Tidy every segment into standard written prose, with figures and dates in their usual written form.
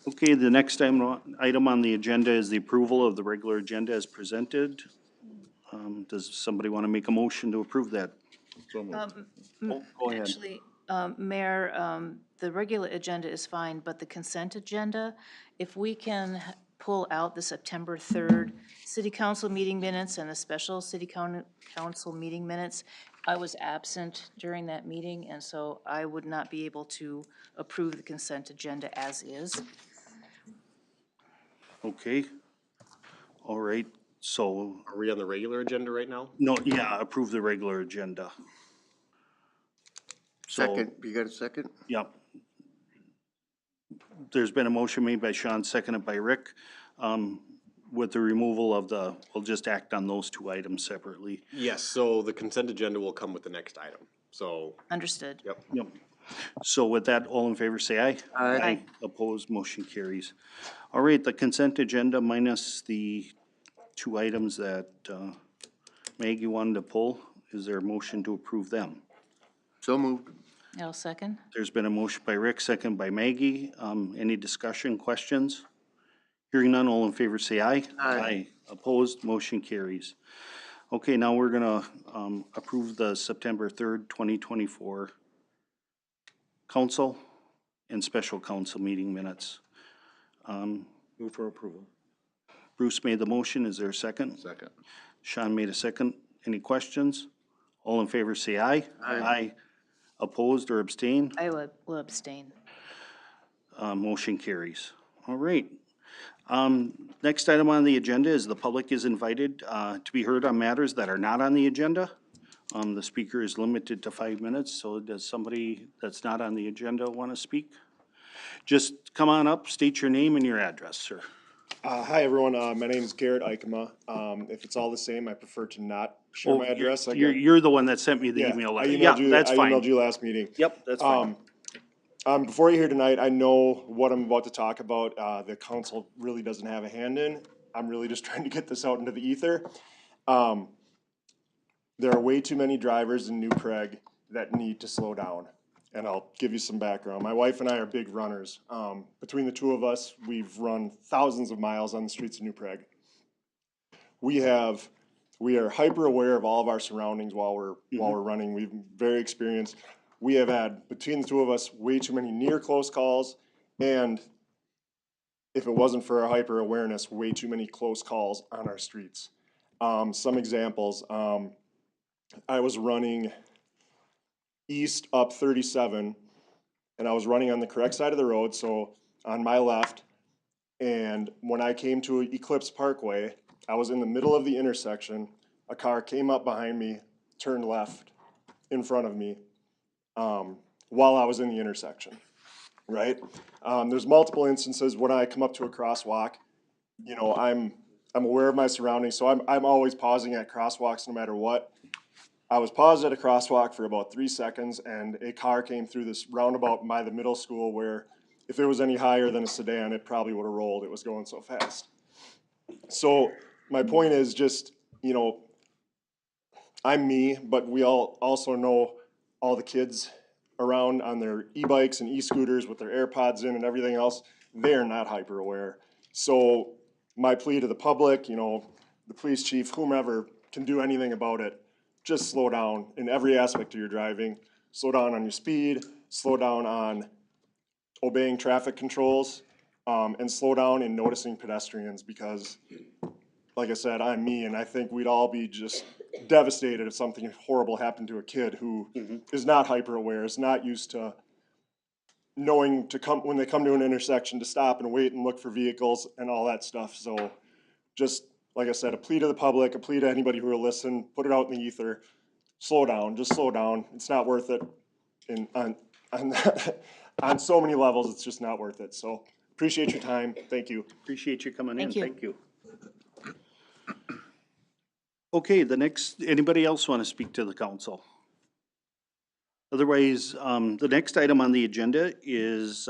Okay, the next item on the agenda is the approval of the regular agenda as presented. Does somebody want to make a motion to approve that? Oh, go ahead. Actually, Mayor, the regular agenda is fine, but the consent agenda, if we can pull out the September 3rd city council meeting minutes and the special city council meeting minutes, I was absent during that meeting, and so I would not be able to approve the consent agenda as is. Okay. All right, so, Are we on the regular agenda right now? no, yeah, approve the regular agenda. So, Second, you got a second? yep. There's been a motion made by Sean, seconded by Rick, with the removal of we'll just act on those two items separately. Yes, so the consent agenda will come with the next item, so, Understood. yep. Yep. So with that, all in favor, say aye. Aye. Opposed, motion carries. All right, the consent agenda minus the two items that Maggie wanted to pull. Is there a motion to approve them? So moved. I'll second. There's been a motion by Rick, second by Maggie. Any discussion, questions? Hearing none, all in favor say aye. Aye. Opposed, motion carries. Okay, now we're gonna approve the September 3rd, 2024 council and special council meeting minutes. Move for approval. Bruce made the motion. Is there a second? Second. Sean made a second. Any questions? All in favor say aye. Aye. Opposed or abstain? I will abstain. Motion carries. All right. Next item on the agenda is the public is invited to be heard on matters that are not on the agenda. The speaker is limited to 5 minutes, so does somebody that's not on the agenda want to speak? Just come on up, state your name and your address, sir. Hi, everyone. My name is Garrett Ikema. If it's all the same, I prefer to not share my address. You're the one that sent me the email letter. Yeah, that's I fine. emailed you last meeting. Yep, that's fine. Before you're here tonight, I know what I'm about to talk about. The council really doesn't have a hand in. I'm really just trying to get this out into the ether. There are way too many drivers in New Prague that need to slow down. And I'll give you some background. My wife and I are big runners. Between the two of us, we've run thousands of miles on the streets of New Prague. We are hyper aware of all of our surroundings while we're running. We've very experienced. We have had, between the two of us, way too many near close calls, and if it wasn't for our hyper awareness, way too many close calls on our streets. Some examples. I was running east up 37, and I was running on the correct side of the road, so on my left. And when I came to Eclipse Parkway, I was in the middle of the intersection. A car came up behind me, turned left in front of me while I was in the intersection, right? There's multiple instances when I come up to a crosswalk. You know, I'm aware of my surroundings, so I'm always pausing at crosswalks no matter what. I was paused at a crosswalk for about 3 seconds, and a car came through this roundabout by the middle school where if it was any higher than a sedan, it probably would have rolled. It was going so fast. So my point is just, you know, I'm me, but we all also know all the kids around on their e-bikes and e-scooters with their AirPods in and everything else. They're not hyper aware. So my plea to the public, you know, the police chief, whomever can do anything about it, just slow down in every aspect of your driving. Slow down on your speed, slow down on obeying traffic controls, and slow down in noticing pedestrians because, like I said, I'm me, and I think we'd all be just devastated if something horrible happened to a kid who is not hyper aware, is not used to knowing to come when they come to an intersection to stop and wait and look for vehicles and all that stuff. So just like I said, a plea to the public, a plea to anybody who will listen, put it out in the ether. Slow down, just slow down. It's not worth it on so many levels, it's just not worth it. So appreciate your time. Thank you. Appreciate you coming in. Thank you. Thank you. Okay, anybody else want to speak to the council? Otherwise, the next item on the agenda is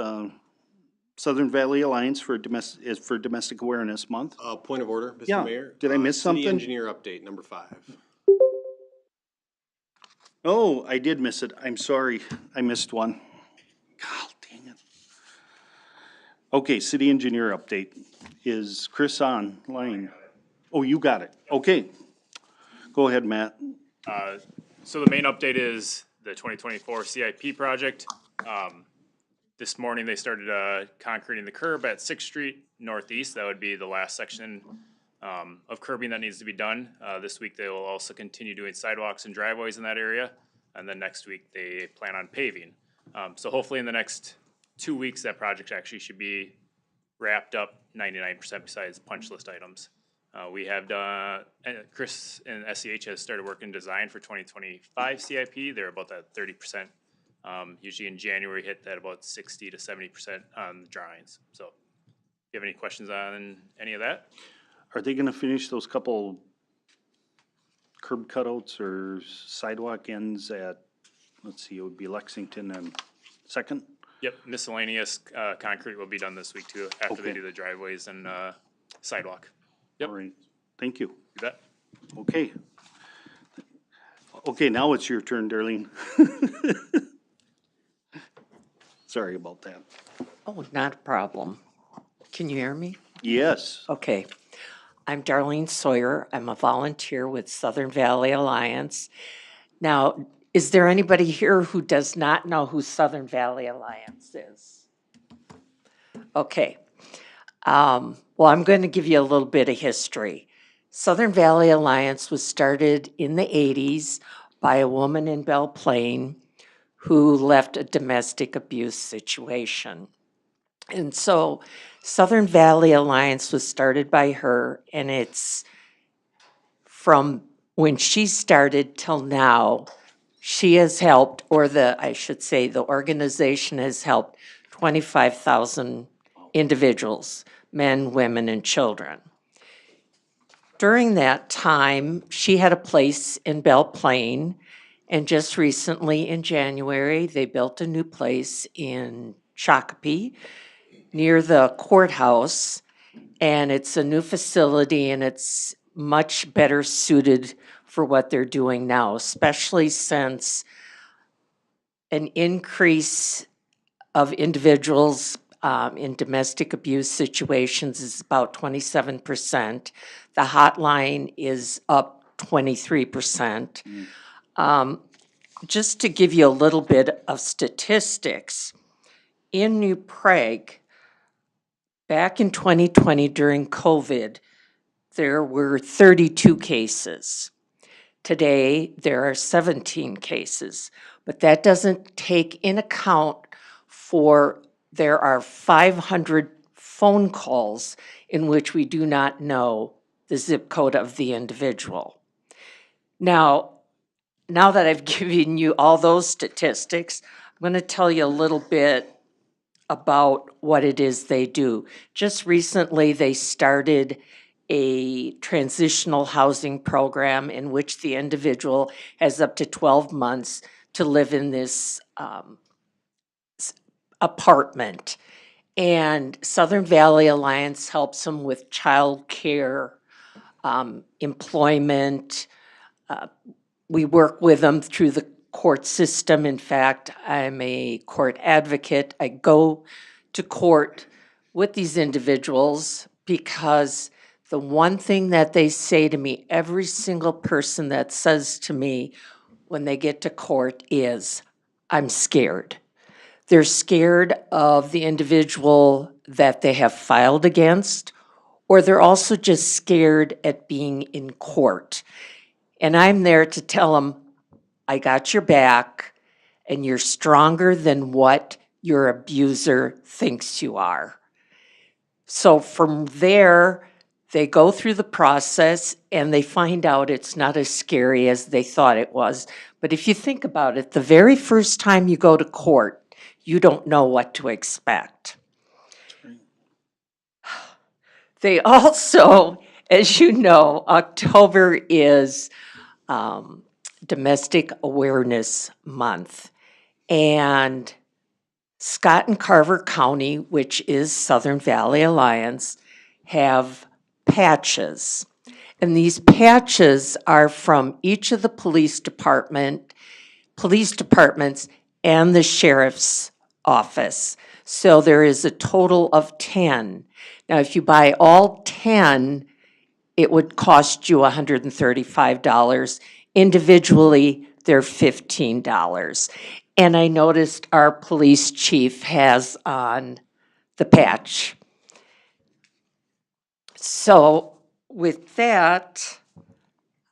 Southern Valley Alliance for Domestic Awareness Month. Point of order, Mr. Yeah. Mayor. Did I miss something? City engineer update, number 5. Oh, I did miss it. I'm sorry. I missed one. God dang it. Okay, city engineer update. Is Chris online? Oh, you got it. Okay. Go ahead, Matt. So the main update is the 2024 CIP project. This morning, they started concreting the curb at Sixth Street Northeast. That would be the last section of curbing that needs to be done. This week, they will also continue doing sidewalks and driveways in that area. And then next week, they plan on paving. So hopefully in the next 2 weeks, that project actually should be wrapped up 99% besides punch list items. We have done, Chris and SEH has started working design for 2025 CIP. They're about that 30%. Usually in January, hit that about 60 to 70% on the drawings. So if you have any questions on any of that? Are they gonna finish those couple curb cutouts or sidewalk ends at, let's see, it would be Lexington and Second? Yep, miscellaneous concrete will be done this week too, after they Okay. do the driveways and sidewalk. All right, thank you. You bet. Okay. Okay, now it's your turn, Darlene. Sorry about that. Oh, not a problem. Can you hear me? Yes, Okay. I'm Darlene Sawyer. I'm a volunteer with Southern Valley Alliance. Now, is there anybody here who does not know who Southern Valley Alliance is? Okay. Well, I'm going to give you a little bit of history. Southern Valley Alliance was started in the 80s by a woman in Belle Plaine who left a domestic abuse situation. And so Southern Valley Alliance was started by her, and it's from when she started till now, she has helped, or I should say, the organization has helped 25,000 individuals, men, women, and children. During that time, she had a place in Belle Plaine, and just recently in January, they built a new place in Shakopee near the courthouse, and it's a new facility, and it's much better suited for what they're doing now, especially since an increase of individuals in domestic abuse situations is about 27%. The hotline is up 23%. Just to give you a little bit of statistics, in New Prague, back in 2020 during COVID, there were 32 cases. Today, there are 17 cases, but that doesn't take in account for there are 500 phone calls in which we do not know the zip code of the individual. Now that I've given you all those statistics, I'm going to tell you a little bit about what it is they do. Just recently, they started a transitional housing program in which the individual has up to 12 months to live in this apartment. And Southern Valley Alliance helps them with childcare, employment. We work with them through the court system. In fact, I'm a court advocate. I go to court with these individuals because the one thing that they say to me, every single person that says to me when they get to court is, I'm scared. They're scared of the individual that they have filed against, or they're also just scared at being in court. And I'm there to tell them, I got your back, and you're stronger than what your abuser thinks you are. So from there, they go through the process and they find out it's not as scary as they thought it was. But if you think about it, the very first time you go to court, you don't know what to expect. They also, as you know, October is Domestic Awareness Month. And Scott and Carver County, which is Southern Valley Alliance, have patches. And these patches are from each of the police departments and the sheriff's office. So there is a total of 10. Now, if you buy all 10, it would cost you $135. Individually, they're $15. And I noticed our police chief has on the patch. So with that,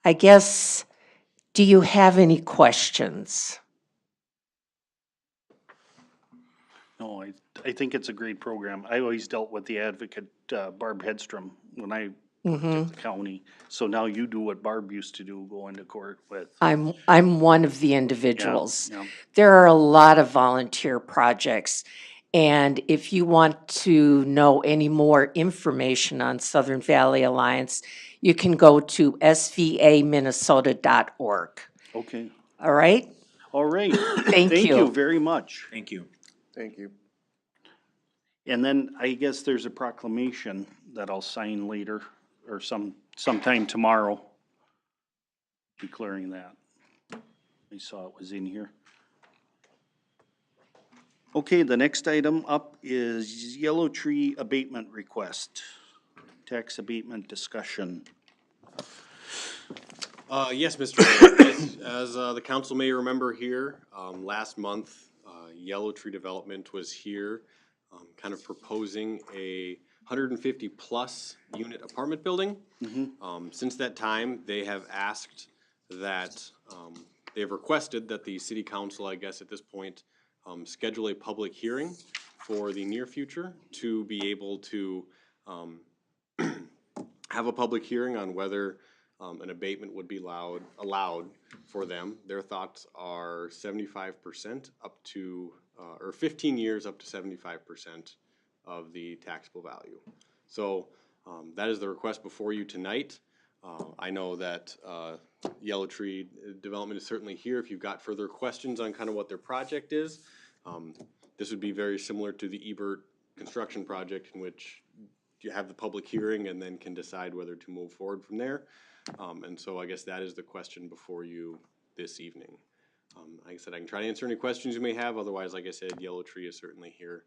I guess, do you have any questions? No, I think it's a great program. I always dealt with the advocate, Barb Hedstrom, when I worked at the county. So now you do what Barb used to do, go into court with. I'm one of the individuals. yeah. There are a lot of volunteer projects. And if you want to know any more information on Southern Valley Alliance, you can go to svaminnesota.org. Okay, All right? all right. Thank Thank you you. very much. Thank you. Thank you. And then I guess there's a proclamation that I'll sign later or sometime tomorrow declaring that. I saw it was in here. Okay, the next item up is Yellow Tree abatement request, tax abatement discussion. Yes, Mr. Mayor. As the council may remember here, last month, Yellow Tree Development was here, kind of proposing a 150-plus unit apartment building. Since that time, they have asked that, they've requested that the city council, I guess at this point, schedule a public hearing for the near future to be able to have a public hearing on whether an abatement would be allowed for them. Their thoughts are 75% up to, or 15 years up to 75% of the taxable value. So that is the request before you tonight. I know that Yellow Tree Development is certainly here if you've got further questions on kind of what their project is. This would be very similar to the Ebert construction project in which you have the public hearing and then can decide whether to move forward from there. And so I guess that is the question before you this evening. Like I said, I can try to answer any questions you may have. Otherwise, like I said, Yellow Tree is certainly here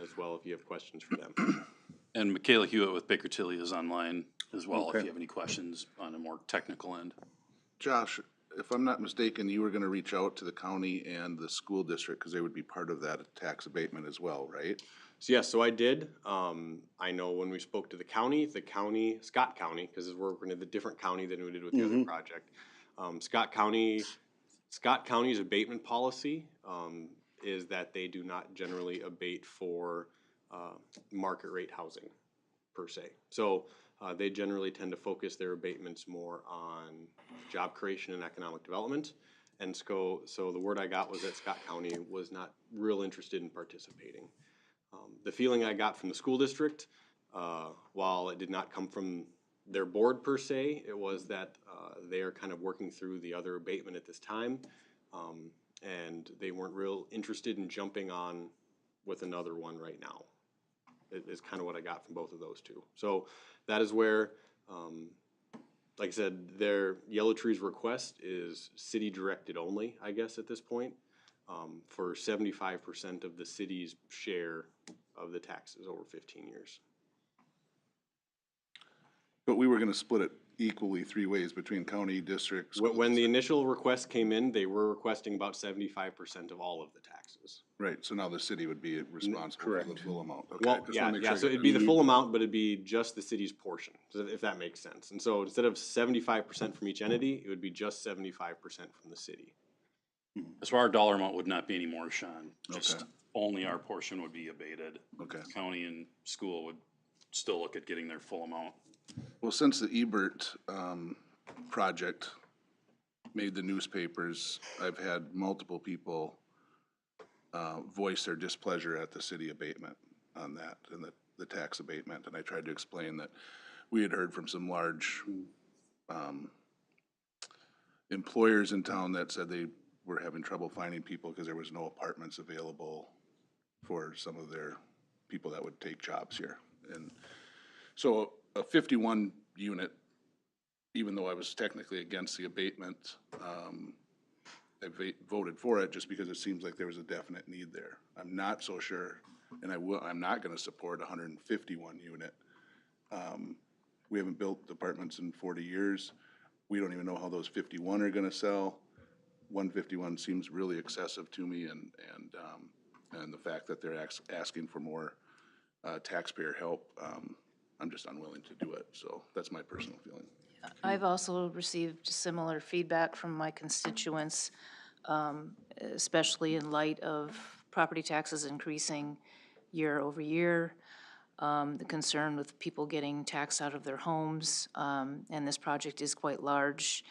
as well if you have questions for them. And Michaela Hewitt with Baker Tilly is online as well, Okay. if you have any questions on a more technical end. Josh, if I'm not mistaken, you were gonna reach out to the county and the school district, because they would be part of that tax abatement as well, right? So yes, so I did. I know when we spoke to the county, Scott County, because we're working in a different county than we did with the other project. Scott County's abatement policy is that they do not generally abate for market rate housing per se. So they generally tend to focus their abatements more on job creation and economic development. And so the word I got was that Scott County was not real interested in participating. The feeling I got from the school district, while it did not come from their board per se, it was that they are kind of working through the other abatement at this time, and they weren't real interested in jumping on with another one right now. It is kind of what I got from both of those two. So that is where, like I said, their Yellow Tree's request is city directed only, I guess, at this point, for 75% of the city's share of the taxes over 15 years. But we were gonna split it equally 3 ways between county, district, school When the district. initial request came in, they were requesting about 75% of all of the taxes. Right, so now the city would be responsible for the full amount. Okay, Well, just yeah, wanna make yeah, sure I so got it'd be the that. full amount, but it'd be just the city's portion, if that makes sense. And so instead of 75% from each entity, it would be just 75% from the city. So our dollar amount would not be any more, Sean, just Okay. only our portion would be abated. Okay. County and school would still look at getting their full amount. Well, since the Ebert, project made the newspapers, I've had multiple people, voice their displeasure at the city abatement on that and the tax abatement. And I tried to explain that we had heard from some large, employers in town that said they were having trouble finding people because there was no apartments available for some of their people that would take jobs here. And so a 51 unit, even though I was technically against the abatement, I voted for it just because it seems like there was a definite need there. I'm not so sure and I'm not gonna support a 151 unit. We haven't built apartments in 40 years. We don't even know how those 51 are gonna sell. 151 seems really excessive to me, and the fact that they're asking for more taxpayer help, I'm just unwilling to do it. So that's my personal feeling. I've also received similar feedback from my constituents, especially in light of property taxes increasing year over year, the concern with people getting taxed out of their homes, and this project is quite large.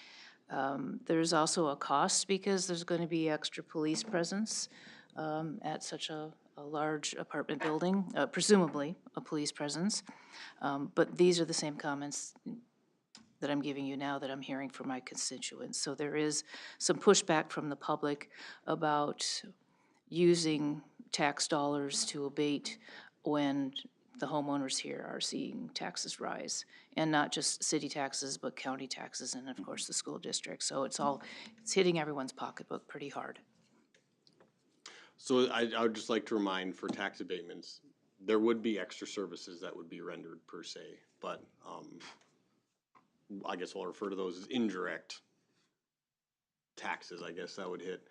There's also a cost because there's going to be extra police presence at such a large apartment building, presumably a police presence. But these are the same comments that I'm giving you now that I'm hearing from my constituents. So there is some pushback from the public about using tax dollars to abate when the homeowners here are seeing taxes rise. And not just city taxes, but county taxes and of course the school district. So it's hitting everyone's pocketbook pretty hard. So I would just like to remind for tax abatements, there would be extra services that would be rendered per se, but I guess we'll refer to those as indirect taxes, I guess that would hit.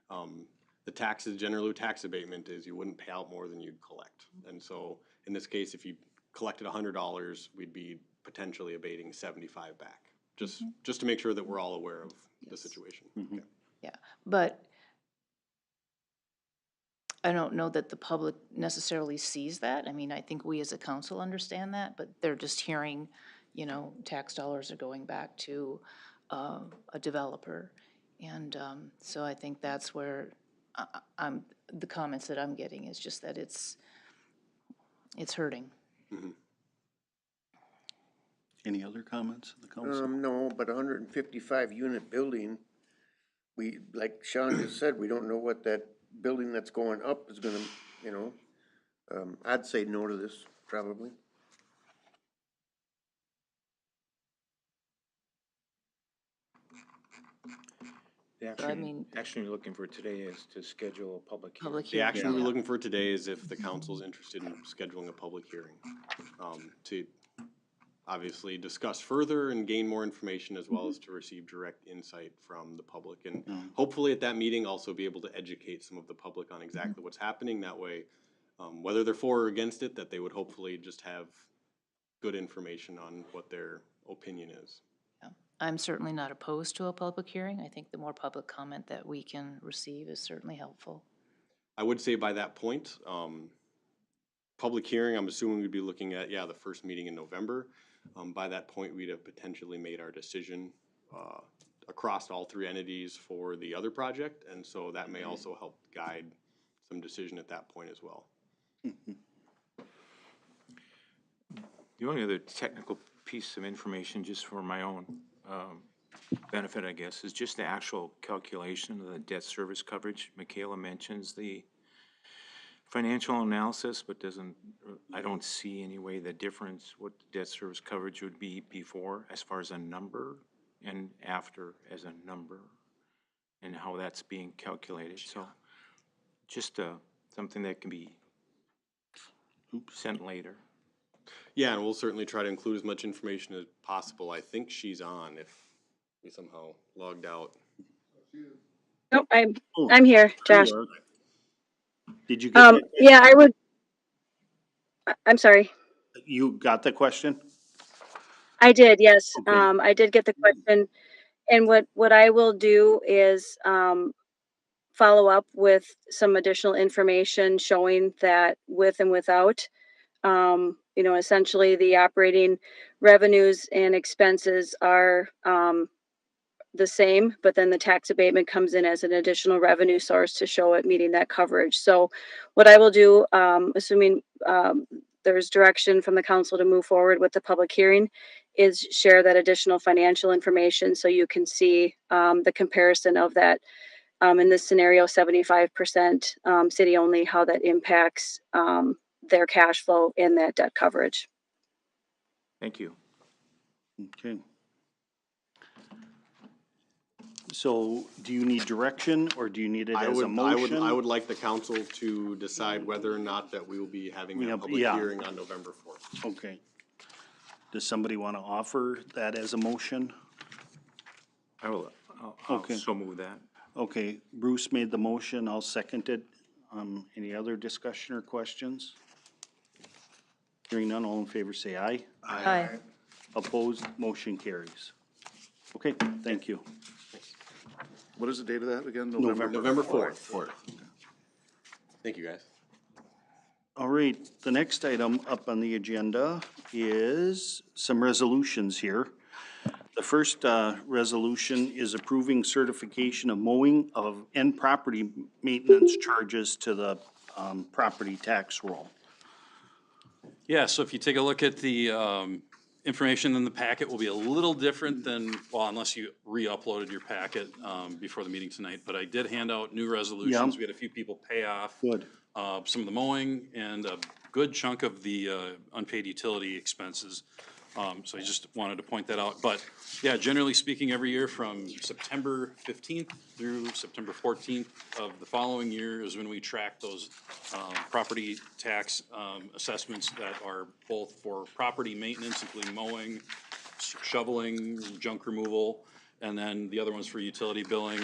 The taxes, generally tax abatement is you wouldn't pay out more than you'd collect. And so in this case, if you collected $100, we'd be potentially abating 75 back. Just to make sure that we're all aware of the situation. Okay. Yeah, but I don't know that the public necessarily sees that. I mean, I think we as a council understand that, but they're just hearing, tax dollars are going back to a developer. And so I think that's where the comments that I'm getting is just that it's hurting. Any other comments of the council? No, but a 155 unit building, like Sean just said, we don't know what that building that's going up is gonna, I'd say no to this, probably. The So, I mean, action you're looking for today is to schedule a public hearing. public The hearing. action we're looking for today is if the council's interested in scheduling a public hearing, to obviously discuss further and gain more information as well as to receive direct insight from the public. And hopefully at that meeting also be able to educate some of the public on exactly what's happening. That way, whether they're for or against it, that they would hopefully just have good information on what their opinion is. I'm certainly not opposed to a public hearing. I think the more public comment that we can receive is certainly helpful. I would say by that point, public hearing, I'm assuming we'd be looking at, the first meeting in November. By that point, we'd have potentially made our decision across all three entities for the other project, and so that may also help guide some decision at that point as well. The only other technical piece of information, just for my own benefit, I guess, is just the actual calculation of the debt service coverage. Michaela mentions the financial analysis, but I don't see any way the difference, what the debt service coverage would be before as far as a number and after as a number and how that's being calculated. So just something that can be sent later. Yeah, and we'll certainly try to include as much information as possible. I think she's on if we somehow logged out. Nope, I'm Oh, here, there Josh. you are. Did you get that? Yeah, I'm sorry. You got the question? I did, yes. Okay. I did get the question. And what I will do is follow up with some additional information showing that with and without, essentially the operating revenues and expenses are the same, but then the tax abatement comes in as an additional revenue source to show it meeting that coverage. So what I will do, assuming there's direction from the council to move forward with the public hearing, is share that additional financial information so you can see the comparison of that. In this scenario, 75% city only, how that impacts their cash flow and that debt coverage. Thank you. Okay. So do you need direction or do you need it as a motion? I would like the council to decide whether or not that we will be having Yeah, a public yeah. hearing on November 4th. Okay. Does somebody want to offer that as a motion? I'll Okay. so move that. Okay, Bruce made the motion, I'll second it. Any other discussion or questions? Hearing none, all in favor say aye. Aye. Opposed, motion carries. Okay, thank you. What is the date of that again? November 4th. Thank you, guys. All right, the next item up on the agenda is some resolutions here. The first resolution is approving certification of mowing of and property maintenance charges to the property tax roll. Yeah, so if you take a look at the information in the packet will be a little different than, well, unless you re-uploaded your packet before the meeting tonight, but I did hand out new resolutions. Yeah. We had a few people pay off Good. some of the mowing and a good chunk of the unpaid utility expenses. So I just wanted to point that out. But yeah, generally speaking, every year from September 15th through September 14th of the following year is when we track those property tax assessments that are both for property maintenance, including mowing, shoveling, junk removal, and then the other ones for utility billing,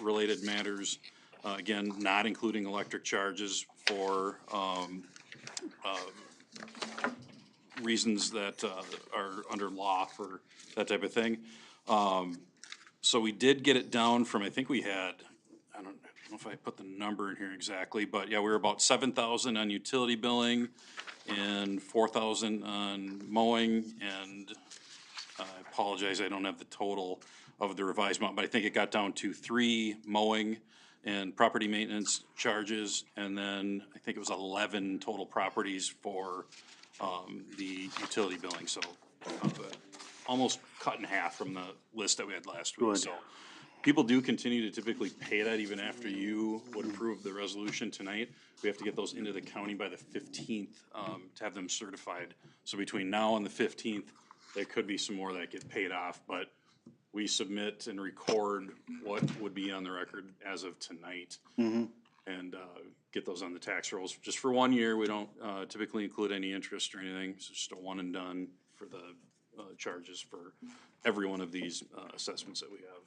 related matters. Again, not including electric charges for reasons that are under law for that type of thing. So we did get it down from, I think we had, I don't know if I put the number in here exactly, but yeah, we were about 7,000 on utility billing and 4,000 on mowing, and I apologize, I don't have the total of the revised amount, but I think it got down to 3 mowing and property maintenance charges, and then I think it was 11 total properties for the utility billing, so almost cut in half from the list that we had last week. Good. So people do continue to typically pay that even after you would approve the resolution tonight. We have to get those into the county by the 15th to have them certified. So between now and the 15th, there could be some more that get paid off, but we submit and record what would be on the record as of tonight. And get those on the tax rolls. Just for 1 year, we don't typically include any interest or anything. It's just a one and done for the charges for every one of these assessments that we have.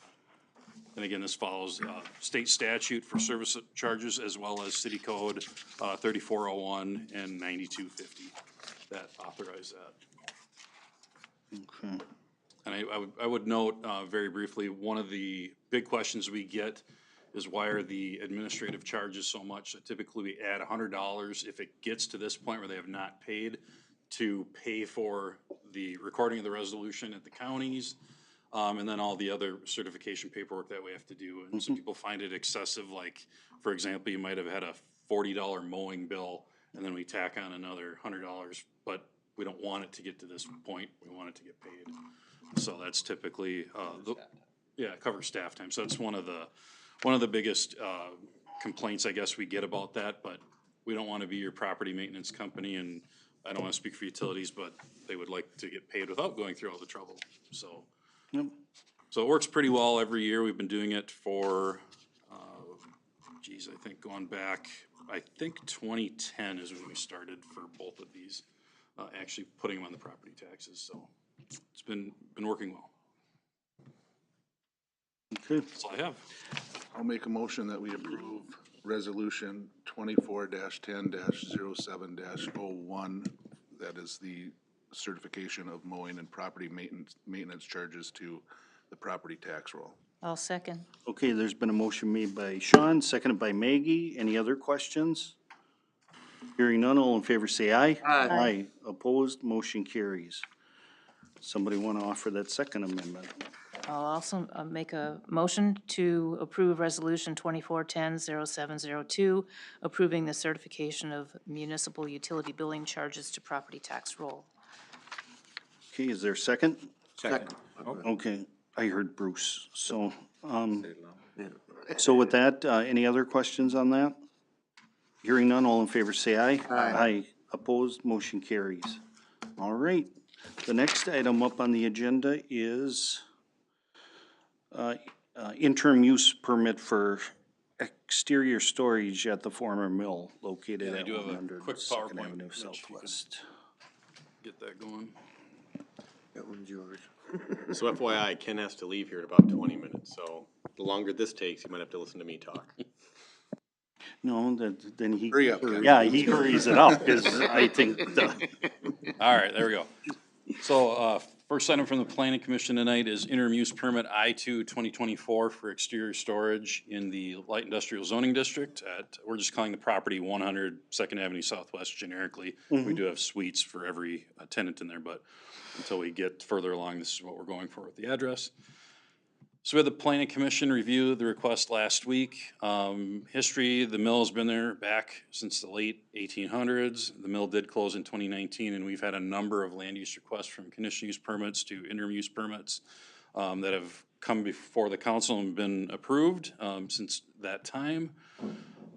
And again, this follows state statute for service charges as well as city code 3401 and 9250 that authorize that. Okay. And I would note very briefly, one of the big questions we get is why are the administrative charges so much? So typically we add $100 if it gets to this point where they have not paid to pay for the recording of the resolution at the counties, and then all the other certification paperwork that we have to do. And some people find it excessive, like, for example, you might have had a $40 mowing bill, and then we tack on another $100, but we don't want it to get to this point, we want it to get paid. So that's typically, cover staff time, so that's one of the biggest complaints, I guess, we get about that, but we don't want to be your property maintenance company, and I don't want to speak for utilities, but they would like to get paid without going through all the trouble, so. Yep. So it works pretty well every year. We've been doing it for, I think going back, I think 2010 is when we started for both of these, actually putting them on the property taxes, so it's been working well. Okay. That's all I have. I'll make a motion that we approve resolution 24-10-07-01. That is the certification of mowing and property maintenance charges to the property tax roll. I'll second. Okay, there's been a motion made by Sean, seconded by Maggie. Any other questions? Hearing none, all in favor say aye. Aye. Opposed, motion carries. Somebody want to offer that second amendment? I'll also make a motion to approve Resolution 2410-0702, approving the certification of municipal utility billing charges to property tax roll. Okay, is there a second? Second. Okay, I heard Bruce, so, so with that, any other questions on that? Hearing none, all in favor say aye. Aye. Opposed, motion carries. All right, the next item up on the agenda is interim use permit for exterior storage at the former mill located Yeah, I at do have a 100 quick Second PowerPoint, Avenue Mitch, you could- Southwest. Get that going. That one's yours. So FYI, Ken has to leave here in about 20 minutes, so the longer this takes, you might have to listen to me talk. No, then he. Hurry up, Ken. Yeah, he hurries it up, cause I think All right, there we go. So, first item from the planning commission tonight is interim use permit I-2 2024 for exterior storage in the light industrial zoning district at, we're just calling the property 100 Second Avenue Southwest generically. We do have suites for every tenant in there, but until we get further along, this is what we're going for with the address. So we had the planning commission review the request last week. History, the mill has been there back since the late 1800s. The mill did close in 2019, and we've had a number of land use requests from conditional use permits to interim use permits that have come before the council and been approved since that time.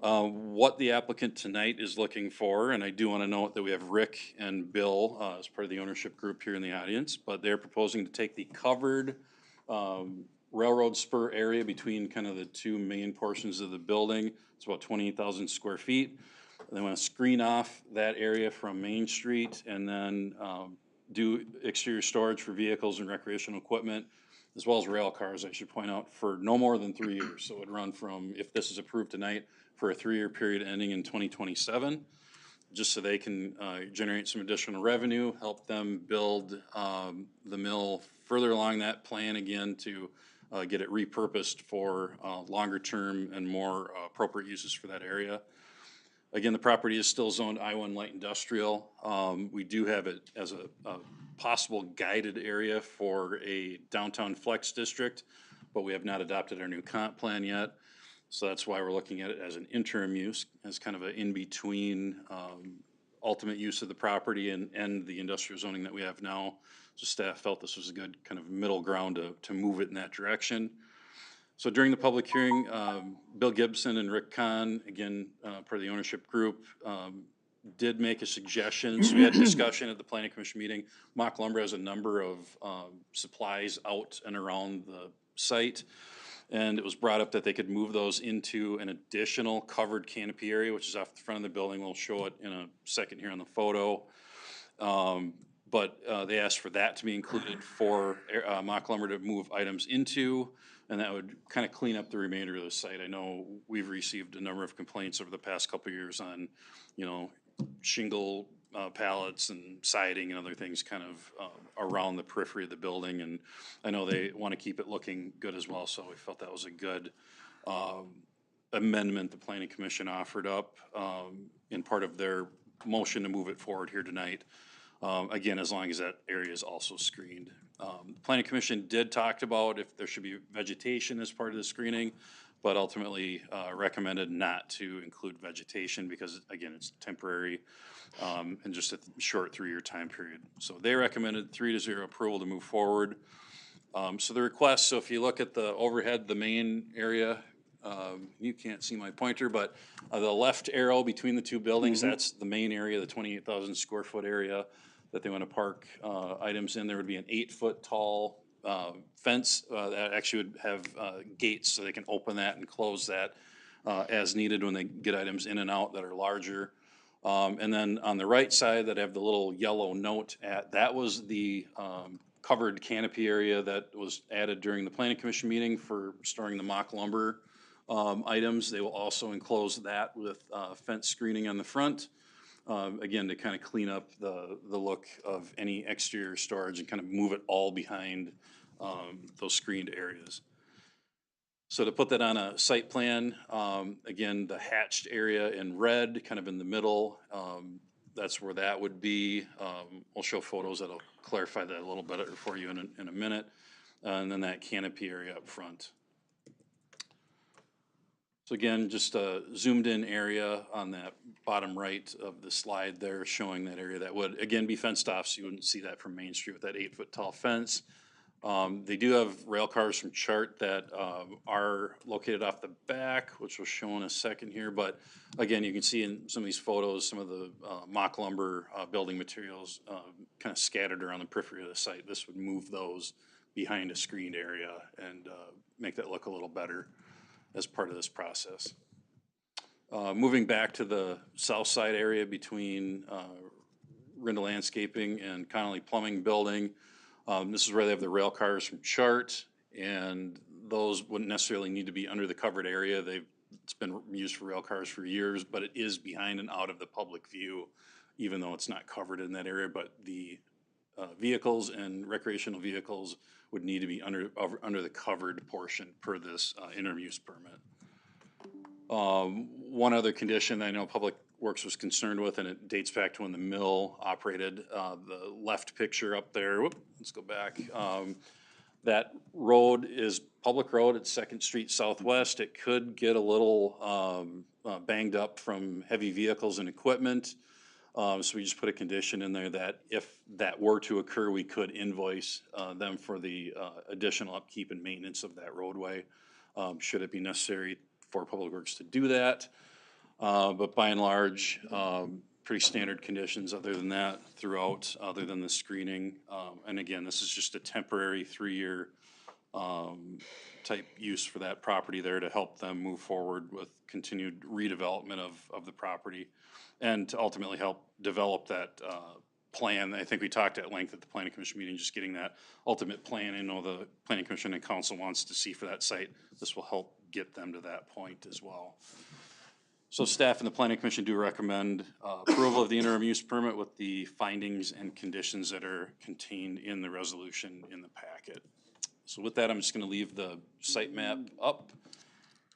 What the applicant tonight is looking for, and I do want to note that we have Rick and Bill as part of the ownership group here in the audience, but they're proposing to take the covered railroad spur area between kind of the two main portions of the building. It's about 28,000 square feet. They want to screen off that area from Main Street and then do exterior storage for vehicles and recreational equipment, as well as rail cars, I should point out, for no more than 3 years. So it would run from, if this is approved tonight, for a 3-year period ending in 2027, just so they can generate some additional revenue, help them build the mill further along that plan again to get it repurposed for longer term and more appropriate uses for that area. Again, the property is still zoned I-1 light industrial. We do have it as a possible guided area for a downtown flex district, but we have not adopted our new comp plan yet. So that's why we're looking at it as an interim use, as kind of an in-between ultimate use of the property and the industrial zoning that we have now. So staff felt this was a good kind of middle ground to move it in that direction. So during the public hearing, Bill Gibson and Rick Kahn, again, part of the ownership group, did make a suggestion. So we had discussion at the planning commission meeting. Mock Lumber has a number of supplies out and around the site. And it was brought up that they could move those into an additional covered canopy area, which is off the front of the building. We'll show it in a second here on the photo. But they asked for that to be included for Mock Lumber to move items into, and that would kind of clean up the remainder of the site. I know we've received a number of complaints over the past couple of years on, shingle pallets and siding and other things kind of around the periphery of the building. And I know they want to keep it looking good as well, so we felt that was a good amendment the planning commission offered up in part of their motion to move it forward here tonight. Again, as long as that area is also screened. The planning commission did talk about if there should be vegetation as part of the screening, but ultimately recommended not to include vegetation because, again, it's temporary and just a short 3-year time period. So they recommended 3-0 approval to move forward. So the request, so if you look at the overhead, the main area, you can't see my pointer, but the left arrow between the two buildings, that's the main area, the 28,000 square foot area that they want to park items in. There would be an 8-foot tall fence that actually would have gates so they can open that and close that as needed when they get items in and out that are larger. And then on the right side that have the little yellow note that was the covered canopy area that was added during the planning commission meeting for storing the mock lumber items. They will also enclose that with fence screening on the front. Again, to kind of clean up the look of any exterior storage and kind of move it all behind those screened areas. So to put that on a site plan, again, the hatched area in red, kind of in the middle, that's where that would be. We'll show photos that'll clarify that a little better for you in a minute. And then that canopy area up front. So again, just a zoomed in area on that bottom right of the slide there showing that area that would again be fenced off, so you wouldn't see that from Main Street with that 8-foot tall fence. They do have rail cars from Chart that are located off the back, which we'll show in a second here. But again, you can see in some of these photos, some of the mock lumber building materials kind of scattered around the periphery of the site. This would move those behind a screened area and make that look a little better as part of this process. Moving back to the south side area between Rinda Landscaping and Connolly Plumbing Building, this is where they have the rail cars from Chart, and those wouldn't necessarily need to be under the covered area. It's been used for rail cars for years, but it is behind and out of the public view, even though it's not covered in that area. But the vehicles and recreational vehicles would need to be under the covered portion per this interim use permit. One other condition I know Public Works was concerned with, and it dates back to when the mill operated, the left picture up there, let's go back. That road is public road at Second Street Southwest. It could get a little banged up from heavy vehicles and equipment. So we just put a condition in there that if that were to occur, we could invoice them for the additional upkeep and maintenance of that roadway, should it be necessary for Public Works to do that. But by and large, pretty standard conditions other than that throughout, other than the screening. And again, this is just a temporary 3-year type use for that property there to help them move forward with continued redevelopment of the property and to ultimately help develop that plan. I think we talked at length at the Planning Commission meeting, just getting that ultimate plan. I know the Planning Commission and Council wants to see for that site. This will help get them to that point as well. So staff and the Planning Commission do recommend approval of the interim use permit with the findings and conditions that are contained in the resolution in the packet. So with that, I'm just gonna leave the site map up.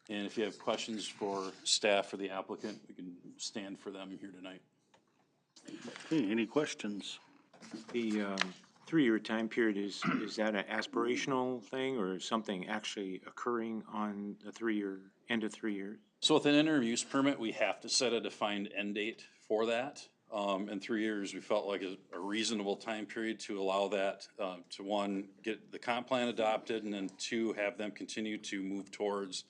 And if you have questions for staff or the applicant, we can stand for them here tonight. Okay, any questions? The 3-year time period, is that an aspirational thing or something actually occurring on the 3-year, end of 3 years? So with an interim use permit, we have to set a defined end date for that. And 3 years, we felt like a reasonable time period to allow that to, one, get the comp plan adopted, and then two, have them continue to move towards,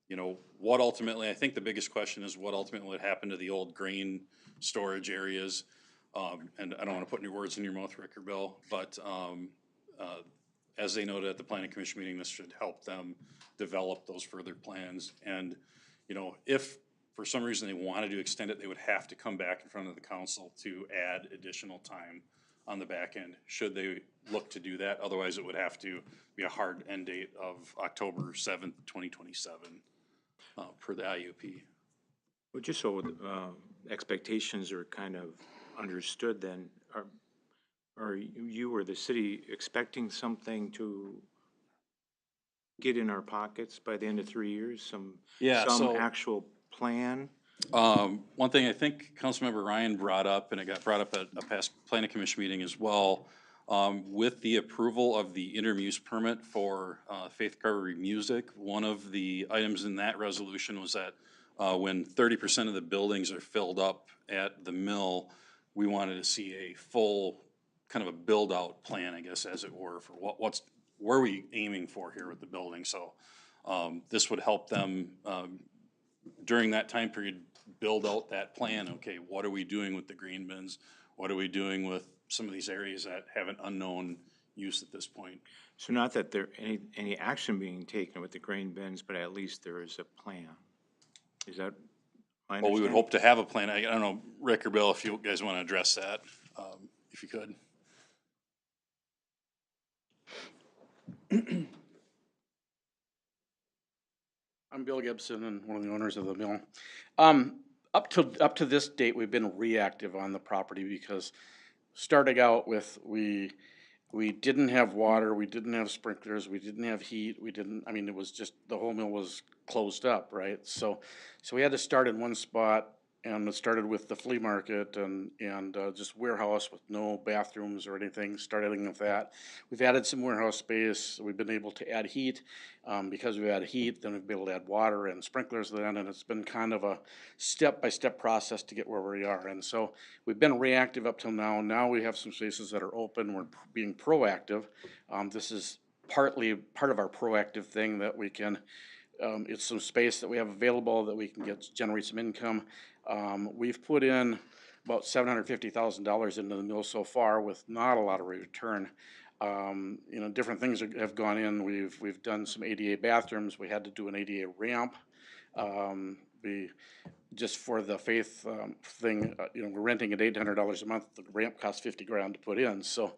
you know, what ultimately, I think the biggest question is what ultimately would happen to the old grain storage areas. And I don't want to put any words in your mouth, Rick or Bill, but as they noted at the Planning Commission meeting, this should help them develop those further plans. And, you know, if for some reason they wanted to extend it, they would have to come back in front of the council to add additional time on the back end, should they look to do that. Otherwise, it would have to be a hard end date of October 7th, 2027 per the IUP. Well, just so expectations are kind of understood then, are you or the city expecting something to get in our pockets by the end of 3 years? Some actual plan? One thing I think Councilmember Ryan brought up, and it got brought up at a past Planning Commission meeting as well, with the approval of the interim use permit for Faith Carvery Music, one of the items in that resolution was that when 30% of the buildings are filled up at the mill, we wanted to see a full kind of a build-out plan, I guess, as it were, for where are we aiming for here with the building. So this would help them during that time period build out that plan. Okay, what are we doing with the green bins? What are we doing with some of these areas that have an unknown use at this point? So not that there any action being taken with the grain bins, but at least there is a plan. Is that my understanding? Well, we would hope to have a plan. I don't know, Rick or Bill, if you guys want to address that, if you could. I'm Bill Gibson and one of the owners of the mill. Up to this date, we've been reactive on the property because starting out with we didn't have water, we didn't have sprinklers, we didn't have heat, it was just, the whole mill was closed up, right? So we had to start in one spot, and it started with the flea market and just warehouse with no bathrooms or anything, starting with that. We've added some warehouse space, we've been able to add heat. Because we've had heat, then we've been able to add water and sprinklers then, and it's been kind of a step-by-step process to get where we are. And so we've been reactive up till now. Now we have some spaces that are open, we're being proactive. This is part of our proactive thing that we can, it's some space that we have available that we can generate some income. We've put in about $750,000 into the mill so far with not a lot of return. You know, different things have gone in. We've done some ADA bathrooms. We had to do an ADA ramp. We, just for the faith thing, you know, we're renting at $800 a month. The ramp costs 50 grand to put in. So,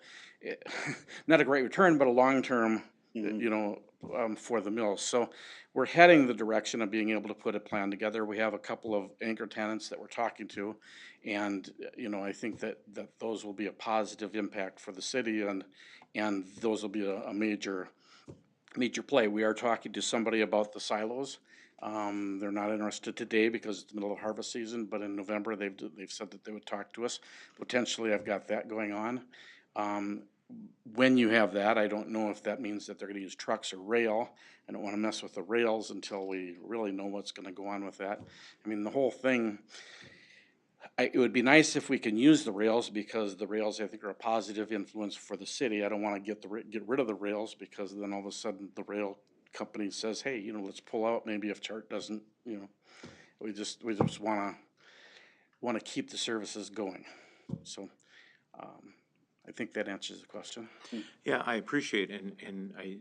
not a great return, but a long term, you know, for the mills. So, we're heading the direction of being able to put a plan together. We have a couple of anchor tenants that we're talking to, and you know, I think that those will be a positive impact for the city, and those will be a major play. We are talking to somebody about the silos. They're not interested today because it's the middle of harvest season, but in November, they've said that they would talk to us. Potentially, I've got that going on. When you have that, I don't know if that means that they're gonna use trucks or rail. I don't wanna mess with the rails until we really know what's gonna go on with that. I mean, the whole thing, it would be nice if we can use the rails, because the rails, I think, are a positive influence for the city. I don't wanna get rid of the rails, because then all of a sudden the rail company says, hey, you know, let's pull out, maybe if Chart doesn't, you know, we just wanna keep the services going. So, I think that answers the question. Yeah, I appreciate it, and I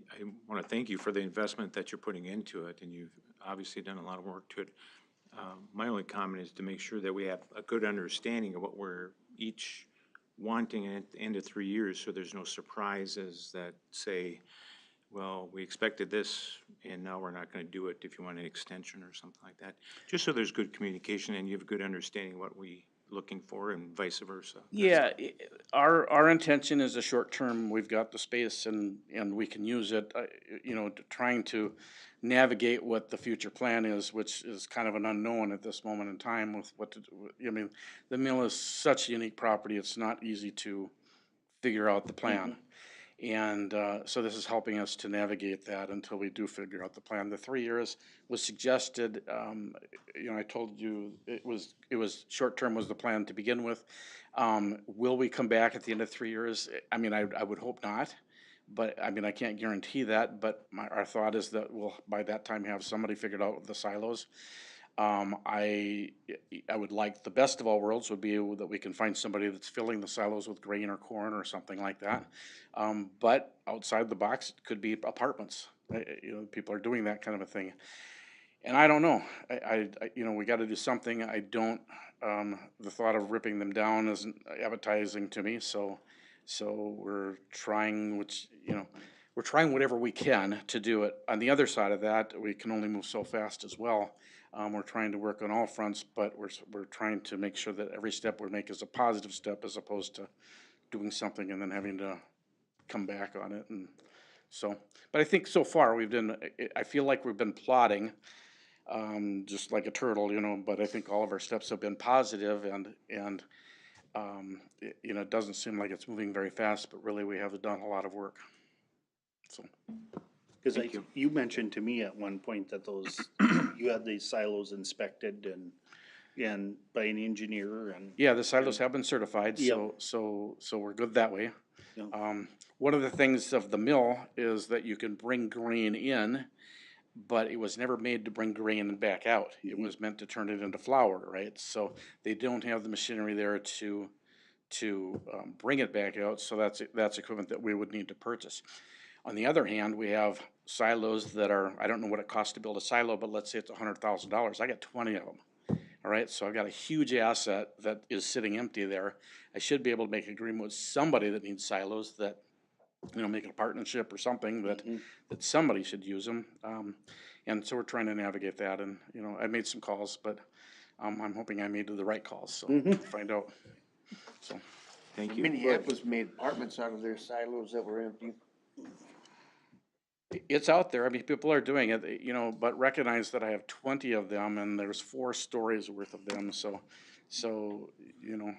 want to thank you for the investment that you're putting into it, and you've obviously done a lot of work to it. My only comment is to make sure that we have a good understanding of what we're each wanting at the end of 3 years, so there's no surprises that say, well, we expected this, and now we're not going to do it if you want an extension or something like that. Just so there's good communication and you have a good understanding of what we looking for, and vice versa. Yeah, our intention is a short term. We've got the space and we can use it. You know, trying to navigate what the future plan is, which is kind of an unknown at this moment in time with what to do. I mean, the mill is such a unique property. It's not easy to figure out the plan. And so this is helping us to navigate that until we do figure out the plan. The 3 years was suggested. You know, I told you it was short term was the plan to begin with. Will we come back at the end of 3 years? I mean, I would hope not, but I mean, I can't guarantee that. But our thought is that we'll by that time have somebody figured out with the silos. I would like, the best of all worlds would be that we can find somebody that's filling the silos with grain or corn or something like that. But outside the box, it could be apartments. You know, people are doing that kind of a thing. And I don't know, you know, we gotta do something. I don't, the thought of ripping them down isn't appetizing to me, so we're trying, we're trying whatever we can to do it. On the other side of that, we can only move so fast as well. We're trying to work on all fronts, but we're trying to make sure that every step we make is a positive step, as opposed to doing something and then having to come back on it. And so, but I think so far I feel like we've been plodding, just like a turtle, you know, but I think all of our steps have been positive, and you know, it doesn't seem like it's moving very fast, but really we have done a lot of work. So. Because you mentioned to me at one point that you had these silos inspected and by an engineer and. Yeah, the silos have been certified, Yep. so we're good that way. Yep. One of the things of the mill is that you can bring grain in, but it was never made to bring grain back out. It was meant to turn it into flour, right? So they don't have the machinery there to bring it back out, so that's equipment that we would need to purchase. On the other hand, we have silos that are, I don't know what it costs to build a silo, but let's say it's $100,000. I got 20 of them. All right, so I've got a huge asset that is sitting empty there. I should be able to make an agreement with somebody that needs silos, that, you know, make a partnership or something, that somebody should use them. And so we're trying to navigate that, and, you know, I made some calls, but I'm hoping I made the right calls, so we'll find out. So. Thank you. Minneapolis made apartments out of their silos that were empty. It's out there. I mean, people are doing it, you know, but recognize that I have 20 of them, and there's 4 stories worth of them. So, you know,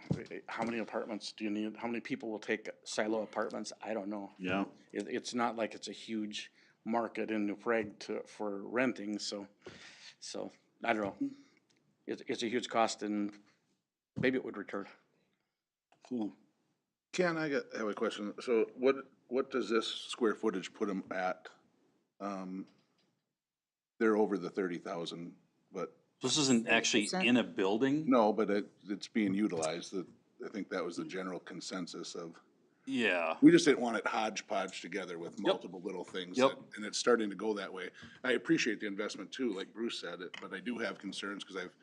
how many apartments do you need? How many people will take silo apartments? I don't know. Yeah. It's not like it's a huge market in New Prague for renting. So I don't know. It's a huge cost, and maybe it would return. Cool. Ken, have a question. So what does this square footage put them at? They're over the 30,000, but This isn't actually in a building? no, but it's being utilized. I think that was the general consensus of. Yeah. We just didn't want it hodgepodge together with multiple little things. Yep. And it's starting to go that way. I appreciate the investment too, like Bruce said, but I do have concerns because I've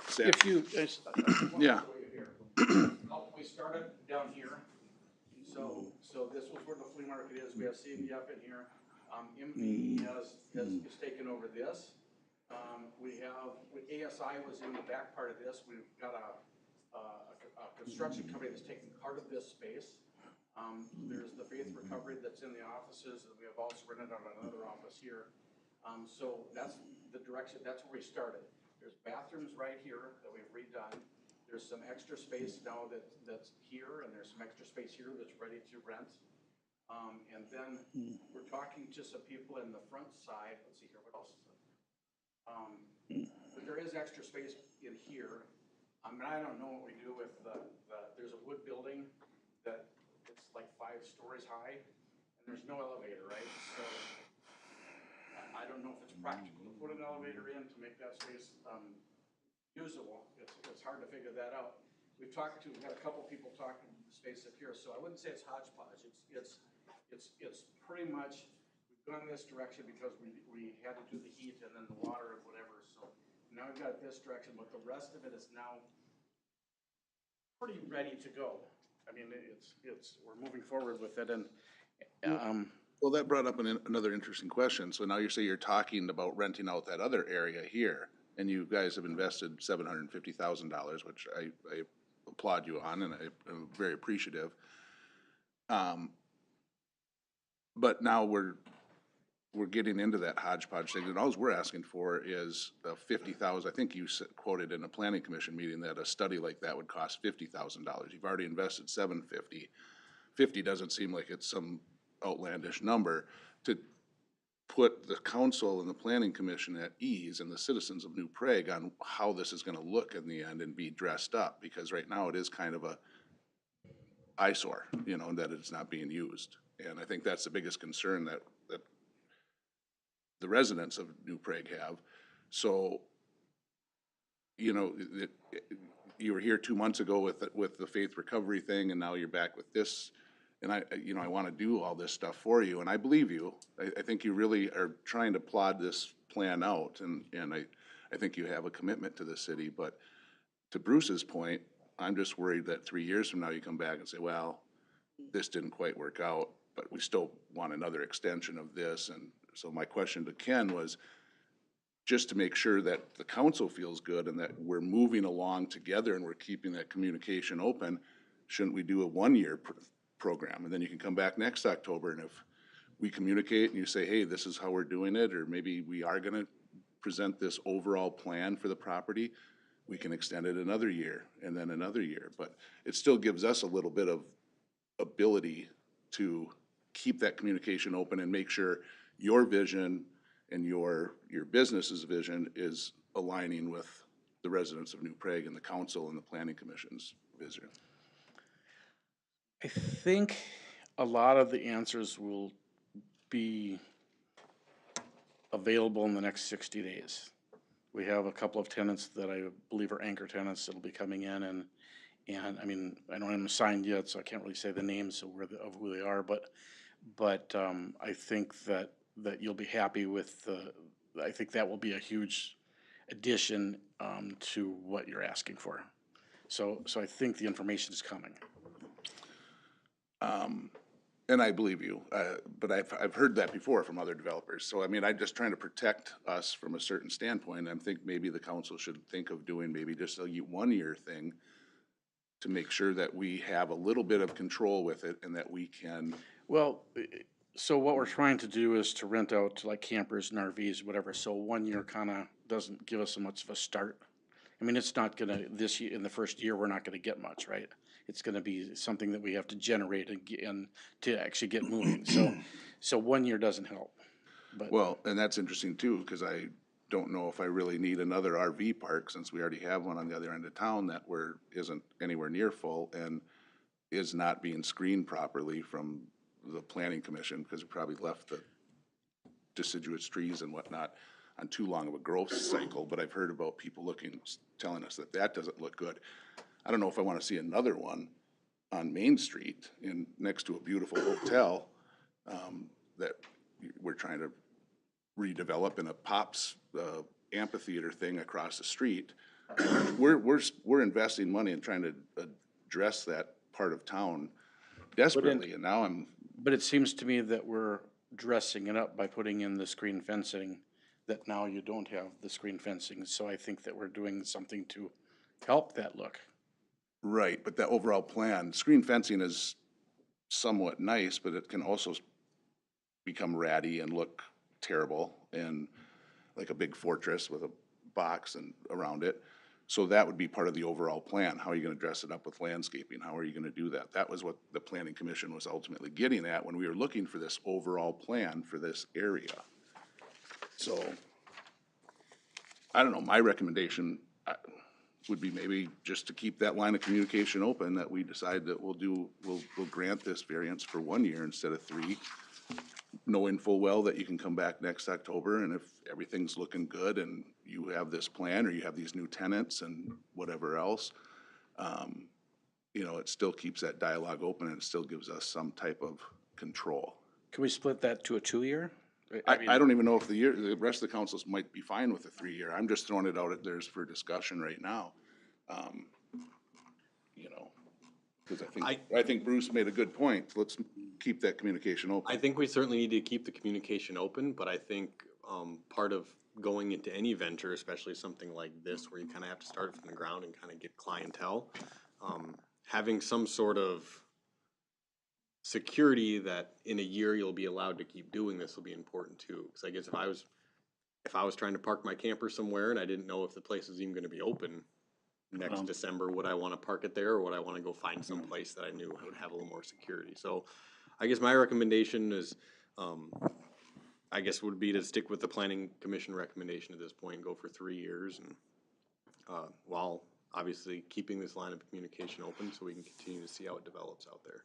sat. If you, Yeah. We started down here, so this was where the flea market is, we have CME up in here. MV is taken over this. ASI was in the back part of this, we've got a construction company that's taking part of this space. There's the Faith Recovery that's in the offices, and we have also rented out another office here. So that's the direction, that's where we started. There's bathrooms right here that we've redone. There's some extra space now that's here, and there's some extra space here that's ready to rent. And then we're talking to some people in the front side. Let's see here, what else is it? But there is extra space in here. I mean, I don't know what we do with there's a wood building that it's like 5 stories high, and there's no elevator, right? So I don't know if it's practical to put an elevator in to make that space usable. It's hard to figure that out. We've had a couple people talking the space up here, so I wouldn't say it's hodgepodge. It's pretty much, we've gone this direction because we had to do the heat and then the water and whatever, so now we've got this direction, but the rest of it is now pretty ready to go. I mean, we're moving forward with it, and, Well, that brought up another interesting question. So now you say you're talking about renting out that other area here, and you guys have invested $750,000, which I applaud you on, and I'm very appreciative. But now we're getting into that hodgepodge thing, and all we're asking for is 50,000. I think you quoted in a planning commission meeting that a study like that would cost $50,000. You've already invested $750,000. 50 doesn't seem like it's some outlandish number to put the council and the planning commission at ease and the citizens of New Prague on how this is gonna look in the end and be dressed up, because right now it is kind of a eyesore, and that it's not being used. And I think that's the biggest concern that the residents of New Prague have. So, you were here 2 months ago with the Faith Recovery thing, and now you're back with this. And I want to do all this stuff for you, and I believe you. I think you really are trying to plod this plan out, and I think you have a commitment to the city. But to Bruce's point, I'm just worried that 3 years from now you come back and say, well, this didn't quite work out, but we still want another extension of this. And so my question to Ken was, just to make sure that the council feels good and that we're moving along together and we're keeping that communication open, shouldn't we do a 1-year program? And then you can come back next October, and if we communicate and you say, hey, this is how we're doing it, or maybe we are gonna present this overall plan for the property, we can extend it another year and then another year. But it still gives us a little bit of ability to keep that communication open and make sure your vision and your business's vision is aligning with the residents of New Prague and the council and the planning commission's vision. I think a lot of the answers will be available in the next 60 days. We have a couple of tenants that I believe are anchor tenants that'll be coming in, and I mean, I don't have them signed yet, so I can't really say the names of who they are, but I think that you'll be happy with I think that will be a huge addition to what you're asking for. So I think the information is coming. And I believe you, but I've heard that before from other developers. So I mean, I'm just trying to protect us from a certain standpoint. I think maybe the council should think of doing maybe just a 1-year thing to make sure that we have a little bit of control with it and that we can. Well, so what we're trying to do is to rent out to like campers and RVs, whatever. So 1 year kind of doesn't give us so much of a start. I mean, it's not gonna, this year, in the first year, we're not gonna get much, right? It's gonna be something that we have to generate and to actually get moving. So 1 year doesn't help. But Well, and that's interesting too, because I don't know if I really need another RV park, since we already have one on the other end of town that isn't anywhere near full and is not being screened properly from the planning commission, because we probably left the deciduous trees and whatnot on too long of a growth cycle. But I've heard about people telling us that doesn't look good. I don't know if I want to see another one on Main Street next to a beautiful hotel, that we're trying to redevelop in a Pops, amphitheater thing across the street. We're investing money in trying to address that part of town desperately, and now But it seems to me that we're dressing it up by putting in the screen fencing, that now you don't have the screen fencing, so I think that we're doing something to help that look. right, but that overall plan, screen fencing is somewhat nice, but it can also become ratty and look terrible and like a big fortress with a box and around it. So that would be part of the overall plan. How are you gonna dress it up with landscaping? How are you gonna do that? That was what the planning commission was ultimately getting at when we were looking for this overall plan for this area. So, I don't know, my recommendation would be maybe just to keep that line of communication open, that we decide that we'll grant this variance for 1 year instead of 3, knowing full well that you can come back next October, and if everything's looking good and you have this plan, or you have these new tenants and whatever else, you know, it still keeps that dialogue open and it still gives us some type of control. Can we split that to a 2-year? I don't even know if the rest of the councils might be fine with a 3-year. I'm just throwing it out at theirs for discussion right now. You know, because I think Bruce made a good point. Let's keep that communication open. I think we certainly need to keep the communication open, but I think, part of going into any venture, especially something like this, where you kinda have to start from the ground and kinda get clientele, having some sort of security that in a year you'll be allowed to keep doing this will be important too. Cause I guess if I was trying to park my camper somewhere and I didn't know if the place was even gonna be open next December, would I wanna park it there, or would I wanna go find some place that I knew would have a little more security? So I guess my recommendation is, I guess would be to stick with the planning commission recommendation at this point and go for 3 years, and, while obviously keeping this line of communication open so we can continue to see how it develops out there.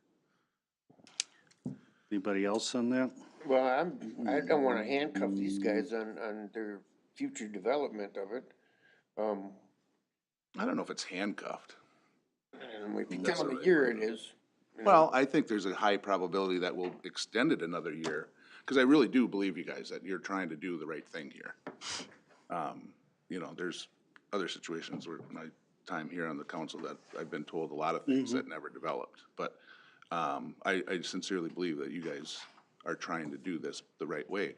Anybody else on that? Well, I don't wanna handcuff these guys on their future development of it. I don't know if it's handcuffed. And if you tell them a year it is. you know. Well, I think there's a high probability that we'll extend it another year, because I really do believe you guys that you're trying to do the right thing here. You know, there's other situations where my time here on the council that I've been told a lot of things that never developed. But I sincerely believe that you guys are trying to do this the right way.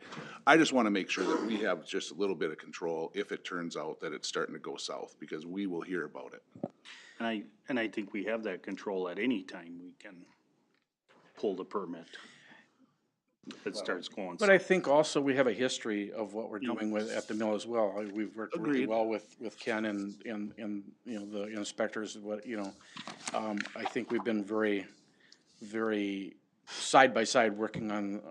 I just want to make sure that we have just a little bit of control if it turns out that it's starting to go south, because we will hear about it. And I think we have that control at any time. We can pull the permit if it starts going. But I think also we have a history of what we're doing with, at the mill as well. We've worked really Agreed. well with Ken and, you know, the inspectors, what, you know. I think we've been very, very side by side working on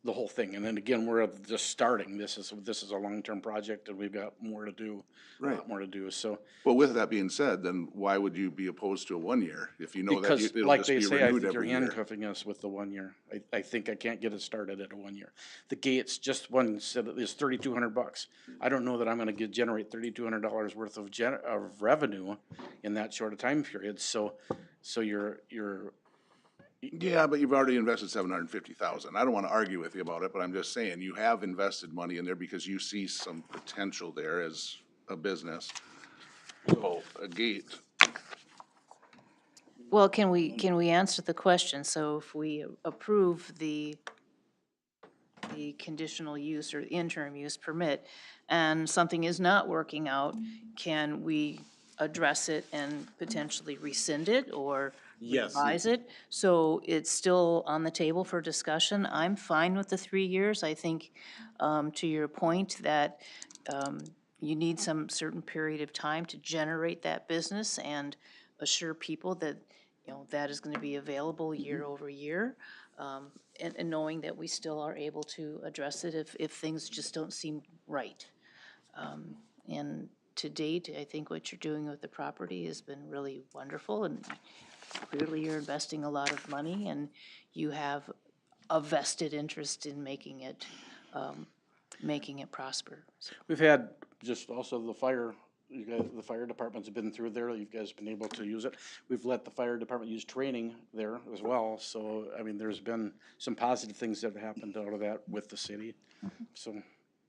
the whole thing. And then again, we're just starting. This is a long-term project and we've got more to do, a lot more to do, so. Well, with that being said, then why would you be opposed to a 1 year if you know that Because, it'll like just they be say, I renewed think you're every year? handcuffing us with the 1 year. I think I can't get it started at a 1 year. The gates, just one said it is $3,200. I don't know that I'm gonna generate $3,200 worth of revenue in that short a time period, so you're. Yeah, but you've already invested 750,000. I don't want to argue with you about it, but I'm just saying, you have invested money in there because you see some potential there as a business. So, a gate, Well, can we answer the question? So if we approve the conditional use or interim use permit, and something is not working out, can we address it and potentially rescind it or Yes. revise it? So it's still on the table for discussion. I'm fine with the 3 years. I think, to your point, that you need some certain period of time to generate that business and assure people that, you know, that is gonna be available year over year. And knowing that we still are able to address it if things just don't seem right. And to date, I think what you're doing with the property has been really wonderful, and clearly you're investing a lot of money, and you have a vested interest in making it prosper. So, We've had just also the fire you guys, the fire department's been through there, you guys been able to use it. We've let the fire department use training there as well, so, I mean, there's been some positive things that have happened out of that with the city, so.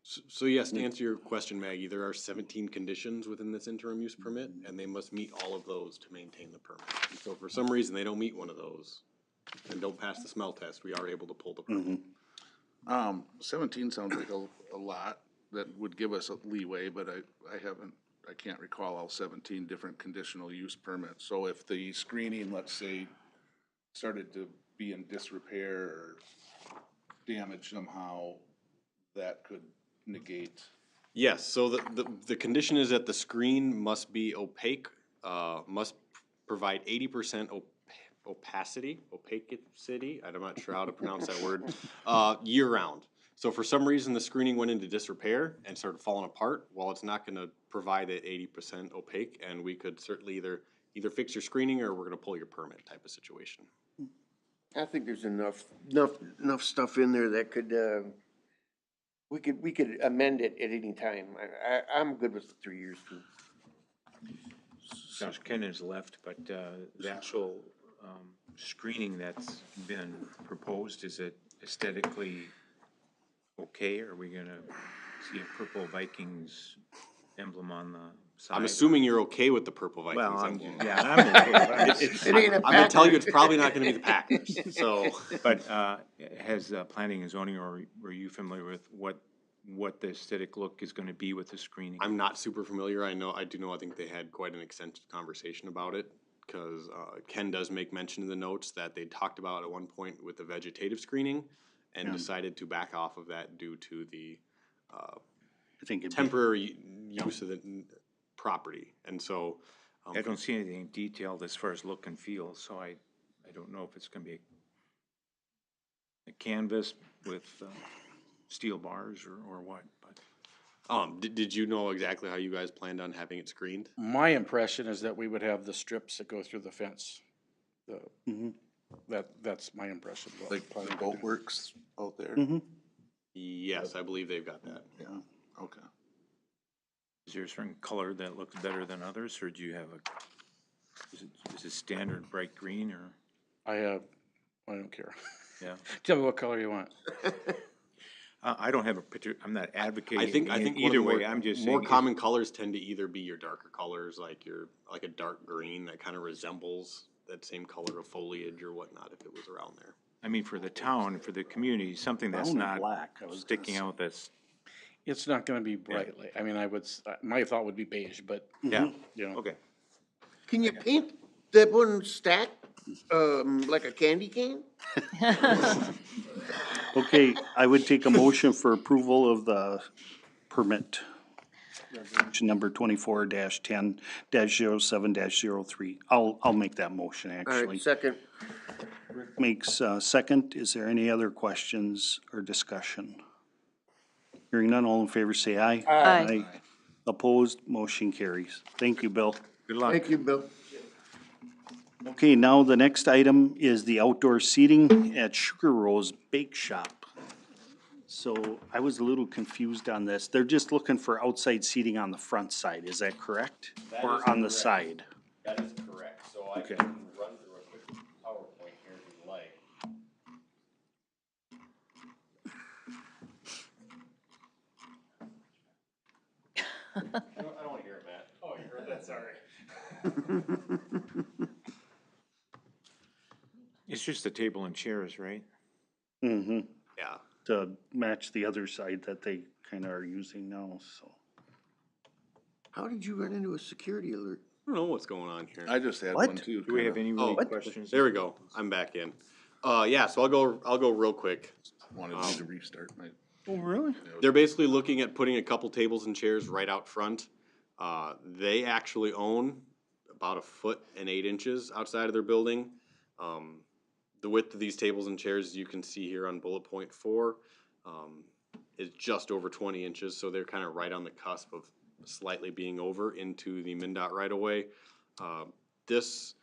So yes, to answer your question, Maggie, there are 17 conditions within this interim use permit, and they must meet all of those to maintain the permit. So if for some reason they don't meet one of those and don't pass the smell test, we are able to pull the permit. 17 sounds like a lot that would give us a leeway, but I can't recall all 17 different conditional use permits. So if the screening, let's say, started to be in disrepair or damaged somehow, that could negate. Yes, so the condition is that the screen must be opaque, must provide 80% opacity, I'm not sure how to pronounce that word, year-round. So for some reason, the screening went into disrepair and started falling apart, well, it's not gonna provide that 80% opaque, and we could certainly either fix your screening or we're gonna pull your permit type of situation. I think there's enough stuff in there that could, we could amend it at any time. I'm good with the 3 years too. Josh Kennan's left, but the actual screening that's been proposed, is it aesthetically okay? Are we gonna see a purple Vikings emblem on the side? I'm assuming you're okay with the purple Well, Vikings I'm, emblem. yeah, I'm okay. But I'm gonna tell you, it's probably not gonna be the Packers, so. But has planning and zoning, or were you familiar with what the aesthetic look is gonna be with the screening? I'm not super familiar. I think they had quite an extensive conversation about it, because Ken does make mention in the notes that they talked about at one point with the vegetative screening and decided to back off of that due to the I think it'd be- temporary use of the property. And so, I don't see anything detailed as far as look and feel, so I don't know if it's gonna be a canvas with steel bars or what, but. did you know exactly how you guys planned on having it screened? My impression is that we would have the strips that go through the fence. That's my impression. of what Like we're planning the to do. boat works out there? Yes, I believe they've got that. Yeah, okay. Is there a certain color that looks better than others, or do you have is it standard bright green, or? I don't care. Yeah. Tell me what color you want. I don't have a particular, I'm not advocating I think one of either the way, more, I'm just more saying. common colors tend to either be your darker colors, like a dark green that kind of resembles that same color of foliage or whatnot if it was around there. I mean, for the town, for the community, something that's Brown and not black, I was gonna sticking say. out, that's, It's not gonna be brightly. I mean, my thought would be beige, but, yeah, you know. okay. Can you paint that one stack, like a candy cane? Okay, I would take a motion for approval of the permit. Resolution number 24-10-07-03. I'll make that motion, All actually. right, second. Makes second. Is there any other questions or discussion? Hearing none, all in favor say aye. Aye. Opposed, motion carries. Thank you, Bill. Good luck. Thank you, Bill. Okay, now the next item is the outdoor seating at Sugar Rose Bake Shop. So I was a little confused on this. They're just looking for outside seating on the front side, is that correct? Or on the side? That is correct, so I Okay. can run through a quick PowerPoint here if you'd like. I don't wanna hear it, Matt. Oh, you heard that, sorry. It's just a table and chairs, right? Mm-hmm. Yeah. To match the other side that they kinda are using now, so. How did you run into a security alert? I don't know what's going on here. I just had What? one too. Do we have kinda any Oh, questions? There we go, I'm back in. Yeah, so I'll go real quick. Wanted me to restart my. Oh, really? They're basically looking at putting a couple tables and chairs right out front. They actually own about 1.8 feet outside of their building. The width of these tables and chairs, you can see here on bullet point 4, is just over 20 inches, so they're kind of right on the cusp of slightly being over into the MnDOT right away. This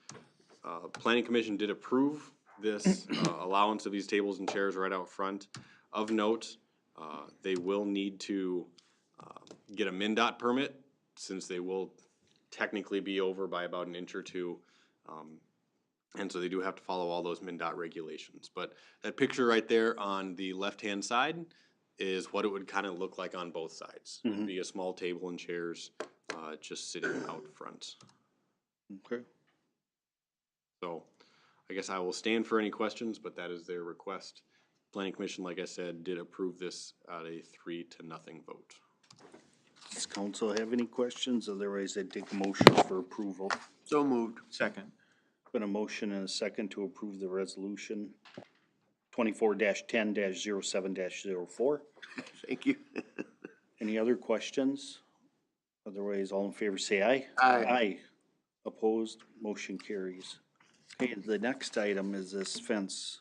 Planning Commission did approve this allowance of these tables and chairs right out front. Of note, they will need to get a MnDOT permit since they will technically be over by about an inch or two. And so they do have to follow all those MnDOT regulations. But that picture right there on the left-hand side is what it would kind of look like on both sides. It'd be a small table and chairs, just sitting out front. Okay. So I guess I will stand for any questions, but that is their request. Planning Commission, like I said, did approve this at a 3-0 vote. Does council have any questions? Otherwise, I'd take a motion for approval. So moved. Second. Been a motion and a second to approve the resolution 24-10-07-04. Thank you. Any other questions? Otherwise, all in favor say aye. Aye. Aye. Opposed, motion carries. Okay, the next item is this fence.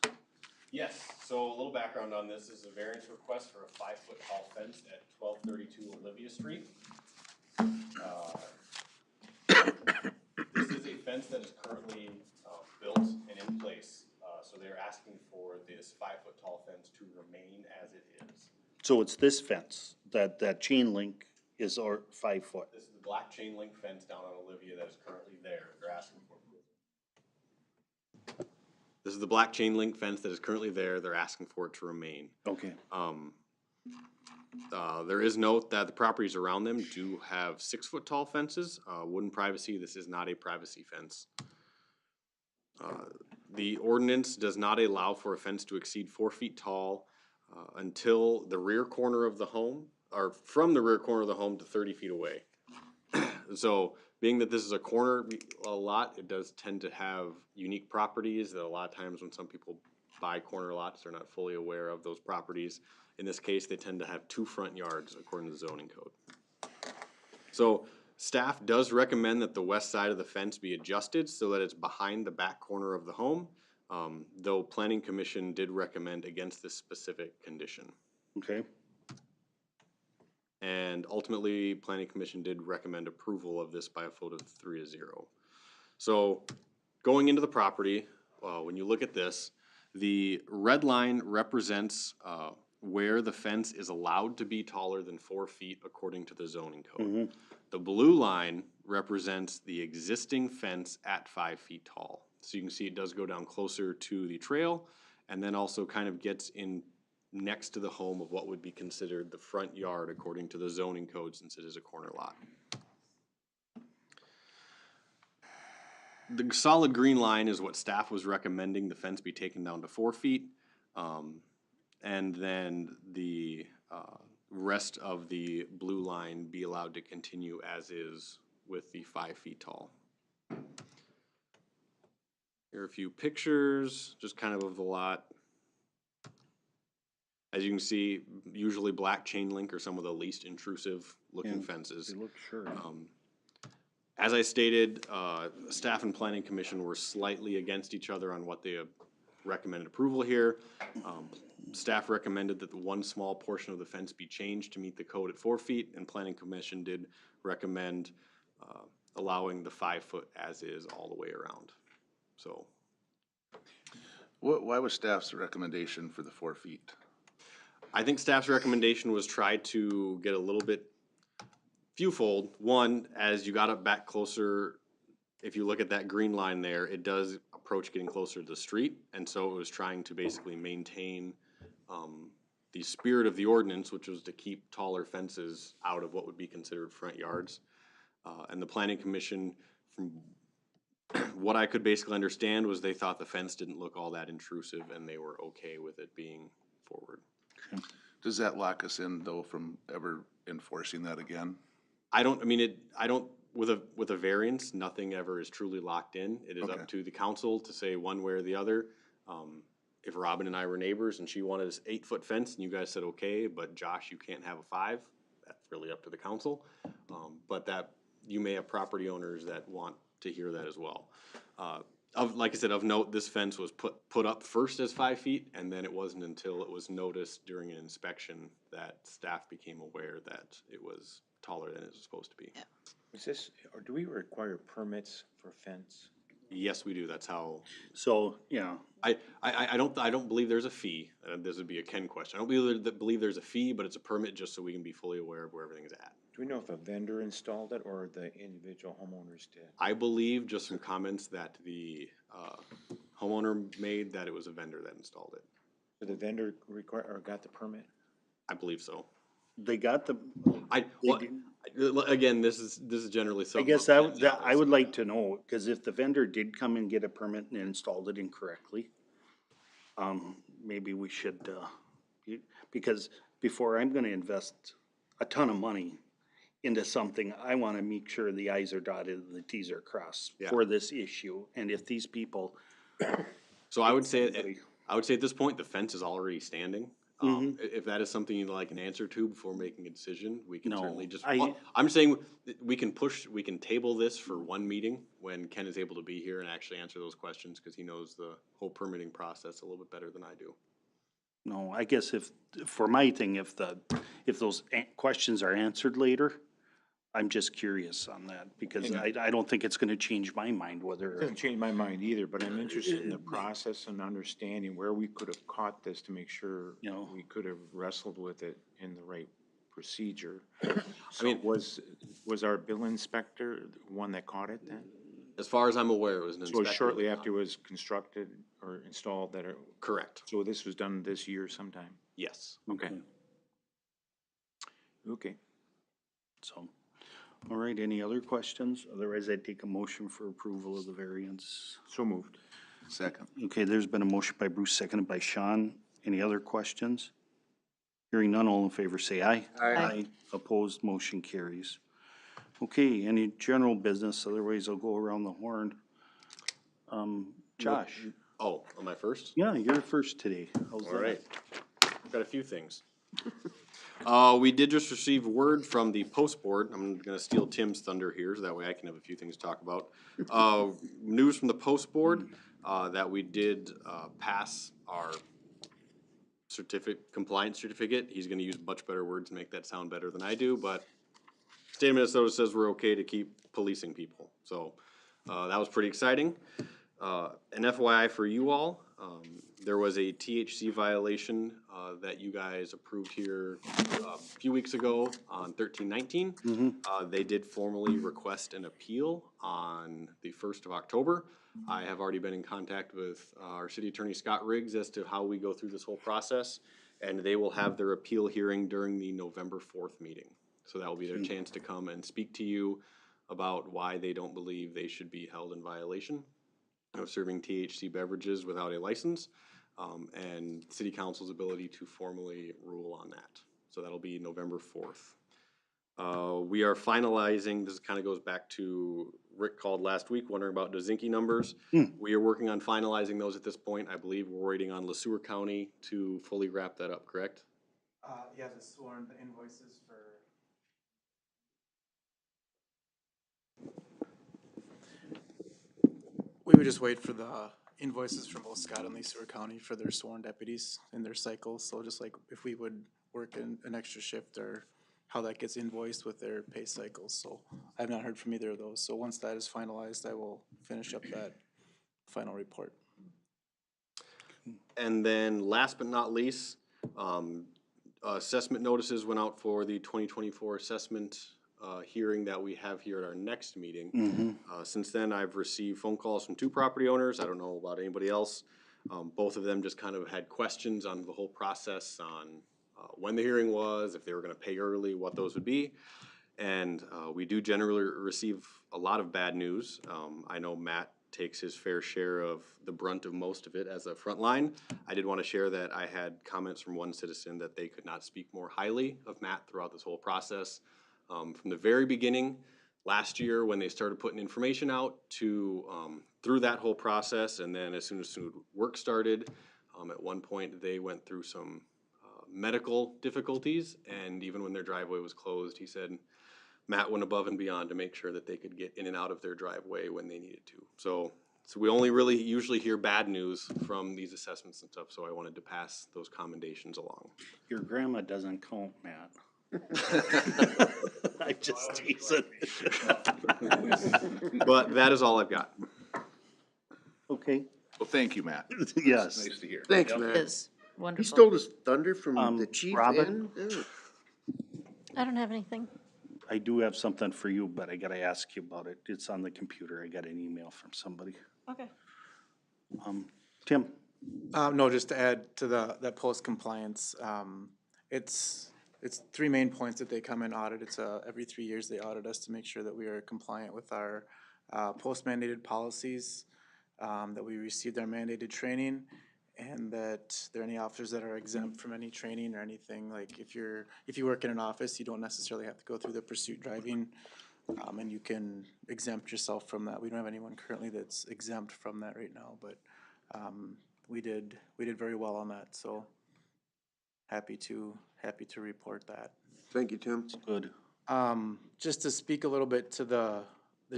Yes, so a little background on this is a variance request for a 5-foot tall fence at 1232 Olivia Street. This is a fence that is currently built and in place, so they're asking for this 5-foot tall fence to remain as it is. So it's this fence, that chain link is our 5 foot. This is the black chain link fence down on Olivia that is currently there. They're asking for approval. This is the black chain link fence that is currently there. They're asking for it to remain. Okay. There is note that the properties around them do have 6-foot tall fences, wooden privacy. This is not a privacy fence. The ordinance does not allow for a fence to exceed 4 feet tall until the rear corner of the home, or from the rear corner of the home to 30 feet away. So, being that this is a corner lot, it does tend to have unique properties that a lot of times when some people buy corner lots, they're not fully aware of those properties. In this case, they tend to have 2 front yards according to the zoning code. So staff does recommend that the west side of the fence be adjusted so that it's behind the back corner of the home, though Planning Commission did recommend against this specific condition. Okay. And ultimately, Planning Commission did recommend approval of this by a vote of 3-0. So going into the property, when you look at this, the red line represents where the fence is allowed to be taller than 4 feet according to the zoning code. The blue line represents the existing fence at 5 feet tall. So you can see it does go down closer to the trail and then also kind of gets in next to the home of what would be considered the front yard according to the zoning code since it is a corner lot. The solid green line is what staff was recommending the fence be taken down to 4 feet. And then the rest of the blue line be allowed to continue as is with the 5 feet tall. Here are a few pictures, just kind of the lot. As you can see, usually black chain link are some of the least intrusive looking fences. They look sure. As I stated, staff and planning commission were slightly against each other on what they recommended approval here. Staff recommended that the one small portion of the fence be changed to meet the code at 4 feet, and planning commission did recommend allowing the 5 foot as is all the way around. So, Why was staff's recommendation for the 4 feet? I think staff's recommendation was try to get a little bit fewfold. One, as you got up back closer, if you look at that green line there, it does approach getting closer to the street, and so it was trying to basically maintain the spirit of the ordinance, which was to keep taller fences out of what would be considered front yards. And the planning commission, from what I could basically understand, was they thought the fence didn't look all that intrusive, and they were okay with it being forward. Does that lock us in though from ever enforcing that again? With a variance, nothing ever is truly locked in. It is Okay. up to the council to say one way or the other. If Robin and I were neighbors and she wanted an 8-foot fence and you guys said, okay, but Josh, you can't have a 5, that's really up to the council. But that, you may have property owners that want to hear that as well. Like I said, of note, this fence was put up first as 5 feet, and then it wasn't until it was noticed during an inspection that staff became aware that it was taller than it was supposed to be. Yeah. Is this, or do we require permits for fence? Yes, we do. That's how. So, yeah, I don't believe there's a fee. This would be a Ken question. I don't believe there's a fee, but it's a permit just so we can be fully aware of where everything is at. Do we know if a vendor installed it or the individual homeowners did? I believe just from comments that the homeowner made that it was a vendor that installed it. Did the vendor require, or got the permit? I believe so. They got the, Again, this is generally I something. guess I would like to know, cause if the vendor did come and get a permit and installed it incorrectly, maybe we should, because before I'm gonna invest a ton of money into something, I wanna make sure the i's are dotted and the t's are crossed Yeah. for this issue. And if these people, So I would say, at this point, the fence is already standing. Mm-hmm. If that is something you'd like an answer to before making a decision, we can No, certainly just, I- I'm saying we can table this for one meeting when Ken is able to be here and actually answer those questions, cause he knows the whole permitting process a little bit better than I do. no, I guess for my thing, if those questions are answered later, I'm just curious on that, because I don't think it's gonna change my mind It whether, doesn't change my mind either, but I'm interested in the process and understanding where we could have caught this to make sure You know. we could have wrestled with it in the right procedure. I So mean- was our bill inspector the one that caught it then? As far as I'm aware, it was an So inspector. shortly after it was constructed or installed that it, Correct, so this was done this year sometime? yes. Okay. Okay. so. All right, any other questions? Otherwise, I'd take a motion for approval of the variance. So moved. Second. Okay, there's been a motion by Bruce, seconded by Sean. Any other questions? Hearing none, all in favor say aye. Aye. Opposed, motion carries. Okay, any general business, otherwise I'll go around the horn. Josh? Oh, am I first? Yeah, you're first today. How's All that? right. Got a few things. We did just receive word from the post board. I'm gonna steal Tim's thunder here, so that way I can have a few things to talk about. News from the post board, that we did, pass our compliance certificate. He's gonna use much better words to make that sound better than I do, but state of Minnesota says we're okay to keep policing people. So, that was pretty exciting. An FYI for you all, there was a THC violation that you guys approved here a few weeks ago on 1319. They did formally request an appeal on the 1st of October. I have already been in contact with our city attorney, Scott Riggs, as to how we go through this whole process, and they will have their appeal hearing during the November 4th meeting. So that will be their chance to come and speak to you about why they don't believe they should be held in violation of serving THC beverages without a license, and city council's ability to formally rule on that. So that'll be November 4th. We are finalizing, this kind of goes back to, Rick called last week wondering about Dozinki numbers. We are working on finalizing those at this point. I believe we're waiting on LeSueur County to fully wrap that up, correct? Yeah, the sworn, the invoices for. We would just wait for the invoices from both Scott and LeSueur County for their sworn deputies in their cycles. So just like if we would work in an extra shift or how that gets invoiced with their pay cycles. So I have not heard from either of those. So once that is finalized, I will finish up that final report. And then last but not least, assessment notices went out for the 2024 assessment hearing that we have here at our next meeting. Since then, I've received phone calls from 2 property owners. I don't know about anybody else. Both of them just kind of had questions on the whole process, on when the hearing was, if they were gonna pay early, what those would be. And we do generally receive a lot of bad news. I know Matt takes his fair share of the brunt of most of it as a front line. I did want to share that I had comments from one citizen that they could not speak more highly of Matt throughout this whole process. From the very beginning, last year, when they started putting information out to, through that whole process, and then as soon as work started, at one point, they went through some medical difficulties, and even when their driveway was closed, he said Matt went above and beyond to make sure that they could get in and out of their driveway when they needed to. So we only really usually hear bad news from these assessments and stuff, so I wanted to pass those commendations along. Your grandma doesn't count, Matt. I just teasing. But that is all I've got. Okay, Well, thank you, Matt. yes. Nice to hear. Thanks, It man. is He wonderful. stole his thunder from the chief Robin? and, I don't have anything. I do have something for you, but I gotta ask you about it. It's on the computer. I got an email from somebody. Okay. Tim? No, just to add to that post-compliance, it's three main points that they come and audit. It's, every 3 years they audit us to make sure that we are compliant with our, post-mandated policies, that we received our mandated training, and that there are any officers that are exempt from any training or anything. Like if you work in an office, you don't necessarily have to go through the pursuit driving, and you can exempt yourself from that. We don't have anyone currently that's exempt from that right now, but, we did very well on that, so happy to report that. Thank you, Tim. Good. Just to speak a little bit to the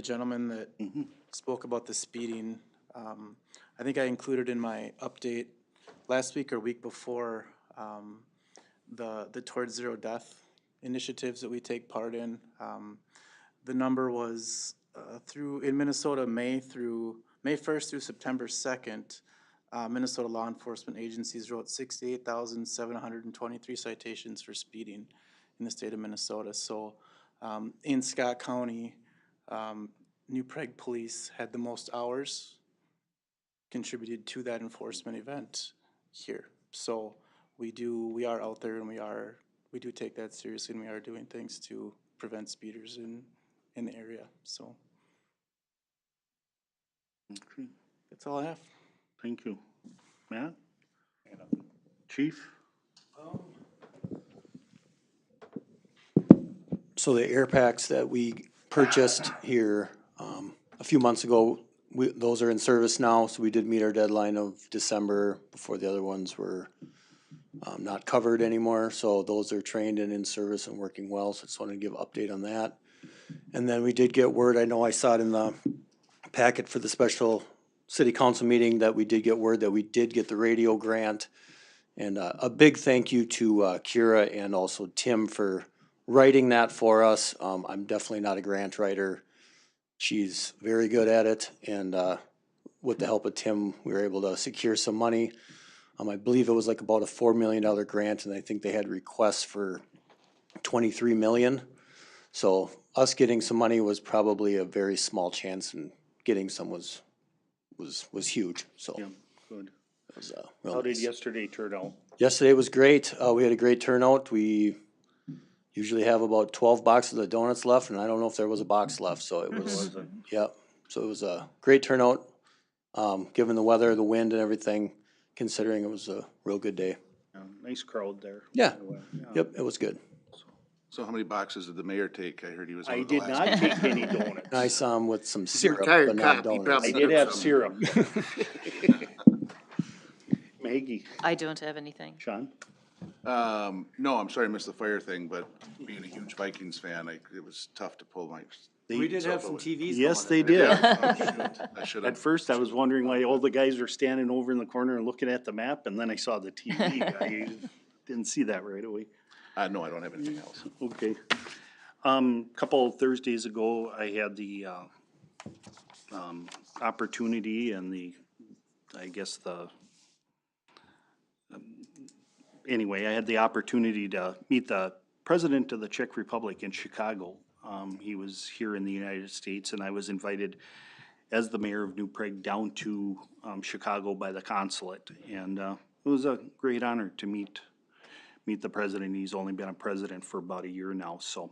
gentleman that spoke about the speeding, I think I included in my update last week or week before, the Towards Zero Death initiatives that we take part in. The number was, in Minnesota, May 1st through September 2nd, Minnesota law enforcement agencies wrote 68,723 citations for speeding in the state of Minnesota. So in Scott County, New Prague Police had the most hours contributed to that enforcement event here. So we are out there and we do take that seriously, and we are doing things to prevent speeders in the area. So Okay, that's all I have. thank you. Matt? Chief? So the air packs that we purchased here a few months ago, those are in service now, so we did meet our deadline of December before the other ones were not covered anymore. So those are trained and in service and working well, so just wanted to give an update on that. And then we did get word, I know I saw it in the packet for the special city council meeting, that we did get word that we did get the radio grant. And a big thank you to Kira and also Tim for writing that for us. I'm definitely not a grant writer. She's very good at it, and with the help of Tim, we were able to secure some money. I believe it was like about a $4 million grant, and I think they had requests for $23 million. So us getting some money was probably a very small chance, and getting some was huge. So Yeah, good. it was real How did nice. yesterday turn out? Yesterday was great. We had a great turnout. We usually have about 12 boxes of donuts left, and I don't know if there was a box left, so it was, yeah. So it was a great turnout, given the weather, the wind and everything, considering it was a real good day. Nice crowd there. Yeah, by the way. yep, it was good. So how many boxes did the mayor take? I heard he was one I of the did last. not take any donuts. I saw him with some syrup, tired but not cop, he donuts. probably I did have some. syrup. Maggie? I don't have anything. Sean? No, I'm sorry I missed the fire thing, but being a huge Vikings fan, it was tough to pull my. We did have some TVs. Yes, they did. Oh, shoot. I should have. At first, I was wondering why all the guys were standing over in the corner and looking at the map, and then I saw the TV. I didn't see that right away. No, I don't have anything else. Okay. Couple of Thursdays ago, I had the, opportunity and anyway, I had the opportunity to meet the President of the Czech Republic in Chicago. He was here in the United States, and I was invited as the mayor of New Prague down to, Chicago by the consulate. And, it was a great honor to meet the president. He's only been a president for about a year now, so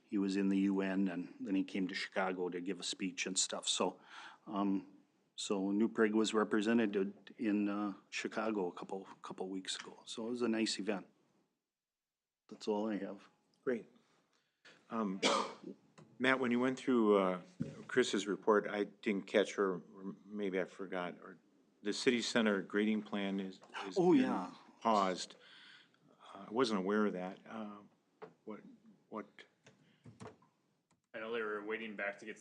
he was in the UN, and then he came to Chicago to give a speech and stuff. So, so New Prague was represented in Chicago a couple weeks ago. So it was a nice event. That's all I have. Great. Matt, when you went through Chris's report, I didn't catch, or maybe I forgot, or the city center grading plan is Oh, been yeah. paused. I wasn't aware of that. What? I know they were waiting back to get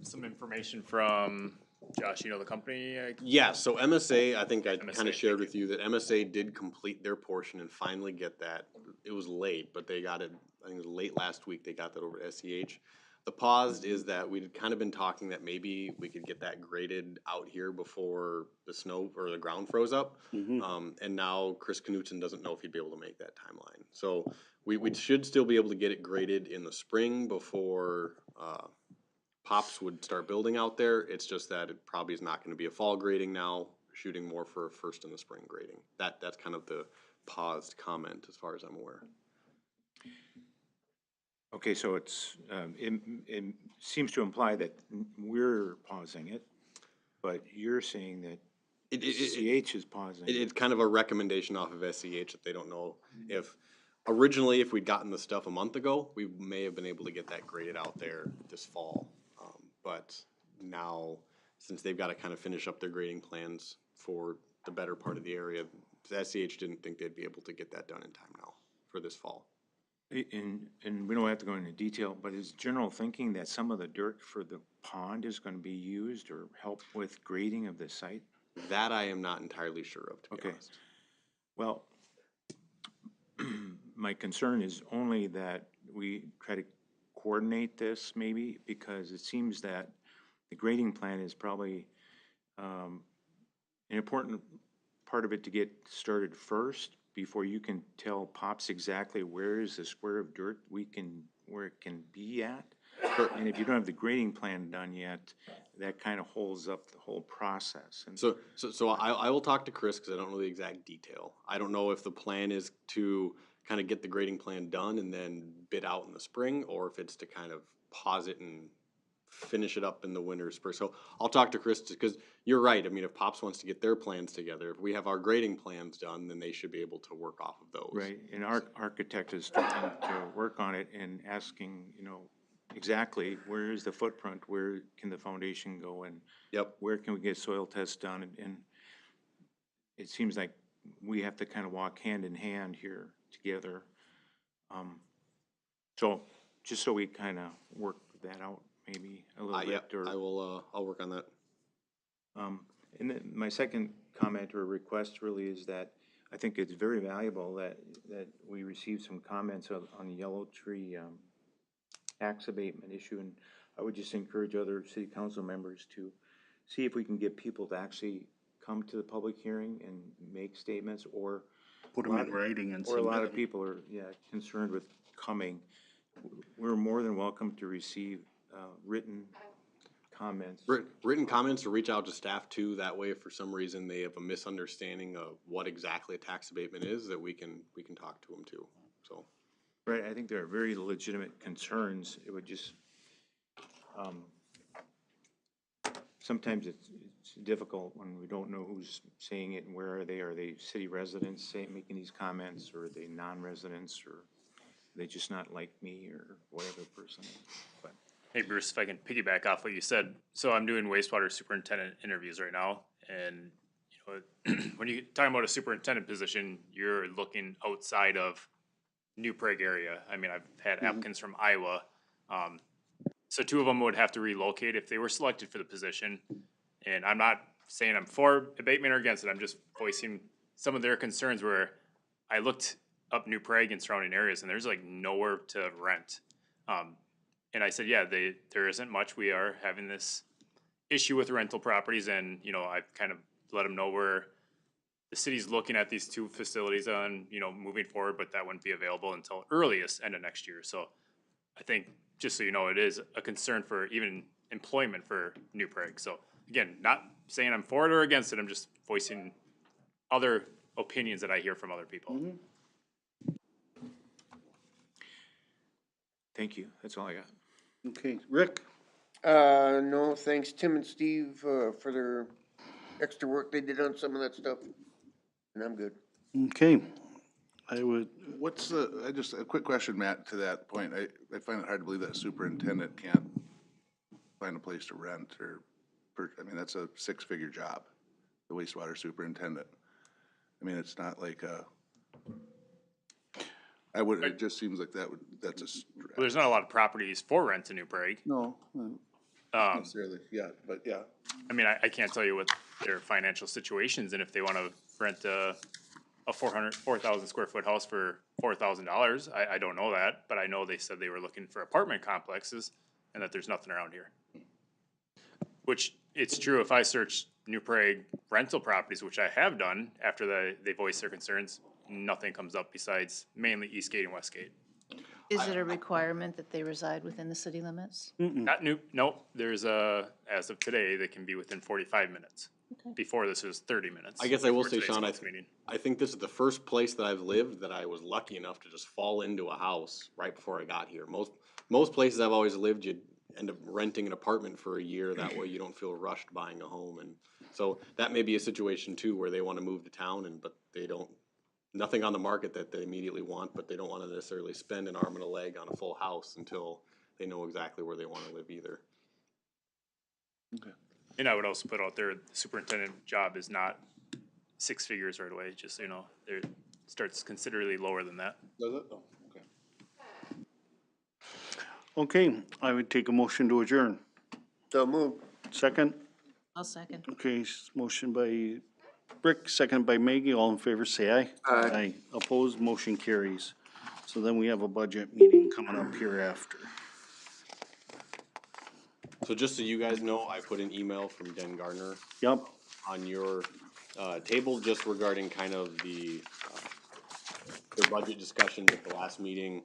some information from Josh, you know the company? Yeah, so MSA, I think I MSA, kind of shared with you that MSA did complete their portion and finally get that. It was late, but they got it, I think it was late last week, they got that over to SEH. The paused is that we'd kind of been talking that maybe we could get that graded out here before the snow or the ground froze up. And now Chris Knutson doesn't know if he'd be able to make that timeline. So we should still be able to get it graded in the spring before Pops would start building out there. It's just that it probably is not gonna be a fall grading now, shooting more for a first in the spring grading. That's kind of the paused comment as far as I'm aware. Okay, so it's, it seems to imply that we're pausing it, but you're saying that CH is pausing. It's kind of a recommendation off of SEH that they don't know if, originally, if we'd gotten the stuff a month ago, we may have been able to get that graded out there this fall. But now, since they've got to kind of finish up their grading plans for the better part of the area, SEH didn't think they'd be able to get that done in time now for this fall. And we don't have to go into detail, but is general thinking that some of the dirt for the pond is going to be used or help with grading of the site? That I am not entirely sure of, to be honest. Well, my concern is only that we try to coordinate this maybe, because it seems that the grading plan is probably an important part of it to get started first before you can tell Pops exactly where is the square of dirt where it can be at. And if you don't have the grading plan done yet, that kind of holds up the whole process. And So I will talk to Chris because I don't know the exact detail. I don't know if the plan is to kind of get the grading plan done and then bid out in the spring, or if it's to kind of pause it and finish it up in the winter spring. So I'll talk to Chris because you're right. I mean, if Pops wants to get their plans together, if we have our grading plans done, then they should be able to work off of those. right, and our architect is starting to work on it and asking, exactly where is the footprint, where can the foundation go, and where can we get soil tests done, and it seems like we have to kind of walk hand in hand here together. So just so we kind of work that out maybe a little bit. I will. I'll work on that. And then my second comment or request really is that I think it's very valuable that we receive some comments on the Yellow Tree tax abatement issue, and I would just encourage other city council members to see if we can get people to actually come to the public hearing and make statements, or Put them in writing and or a lot submit of people are concerned with coming. We're more than welcome to receive written comments. Written comments, or reach out to staff too. That way, if for some reason they have a misunderstanding of what exactly a tax abatement is, that we can talk to them too. So. Right, I think there are very legitimate concerns. It would just, sometimes it's difficult when we don't know who's saying it and where are they. Are they city residents making these comments, or are they non-residents, or are they just not like me, or whatever the person is? But Hey Bruce, if I can piggyback off what you said, so I'm doing wastewater superintendent interviews right now, and when you're talking about a superintendent position, you're looking outside of New Prague area. I mean, I've had applicants from Iowa. So 2 of them would have to relocate if they were selected for the position. And I'm not saying I'm for abatement or against it. I'm just voicing some of their concerns where I looked up New Prague and surrounding areas and there's like nowhere to rent. And I said, yeah, there isn't much. We are having this issue with rental properties, and, I've kind of let them know where the city's looking at these 2 facilities on, moving forward, but that wouldn't be available until earliest end of next year. So I think, just so you know, it is a concern for even employment for New Prague. So again, not saying I'm for it or against it, I'm just voicing other opinions that I hear from other people. thank you, that's all I got. Okay, Rick? No, thanks Tim and Steve, for their extra work they did on some of that stuff. And I'm good. Okay, I would, Just a quick question, Matt, to that point. I find it hard to believe that a superintendent can't find a place to rent I mean, that's a 6-figure job, the wastewater superintendent. I mean, it's not like it just seems like that's a stretch. Well, there's not a lot of properties for rent in New Prague. No, not necessarily, but yeah. I mean, I can't tell you what their financial situations, and if they want to rent a 4,000 square foot house for $4,000, I don't know that, but I know they said they were looking for apartment complexes, and that there's nothing around here. Which, it's true, if I search New Prague rental properties, which I have done after they voice their concerns, nothing comes up besides mainly Eastgate and Westgate. Is it a requirement that they reside within the city limits? Not new, nope, there's as of today, they can be within 45 minutes. Before this was 30 minutes. I guess I will before say, today's Sean, council meeting. I think this is the first place that I've lived that I was lucky enough to just fall into a house right before I got here. Most places I've always lived, you end up renting an apartment for a year. That way you don't feel rushed buying a home. And so that may be a situation too, where they want to move to town but they don't, nothing on the market that they immediately want, but they don't want to necessarily spend an arm and a leg on a full house until they know exactly where they want to live either. And I would also put out there, the superintendent job is not 6 figures right away, just so you know, it starts considerably lower than that. Does it? Oh, okay. Okay, I would take a motion to adjourn. So move. Second? I'll second. Okay, motion by Brick, second by Maggie. All in favor, say aye. Aye. Opposed, motion carries. So then we have a budget meeting coming up here after. So just so you guys know, I put an email from Den Gardner Yep, on your table just regarding kind of the budget discussions at the last meeting.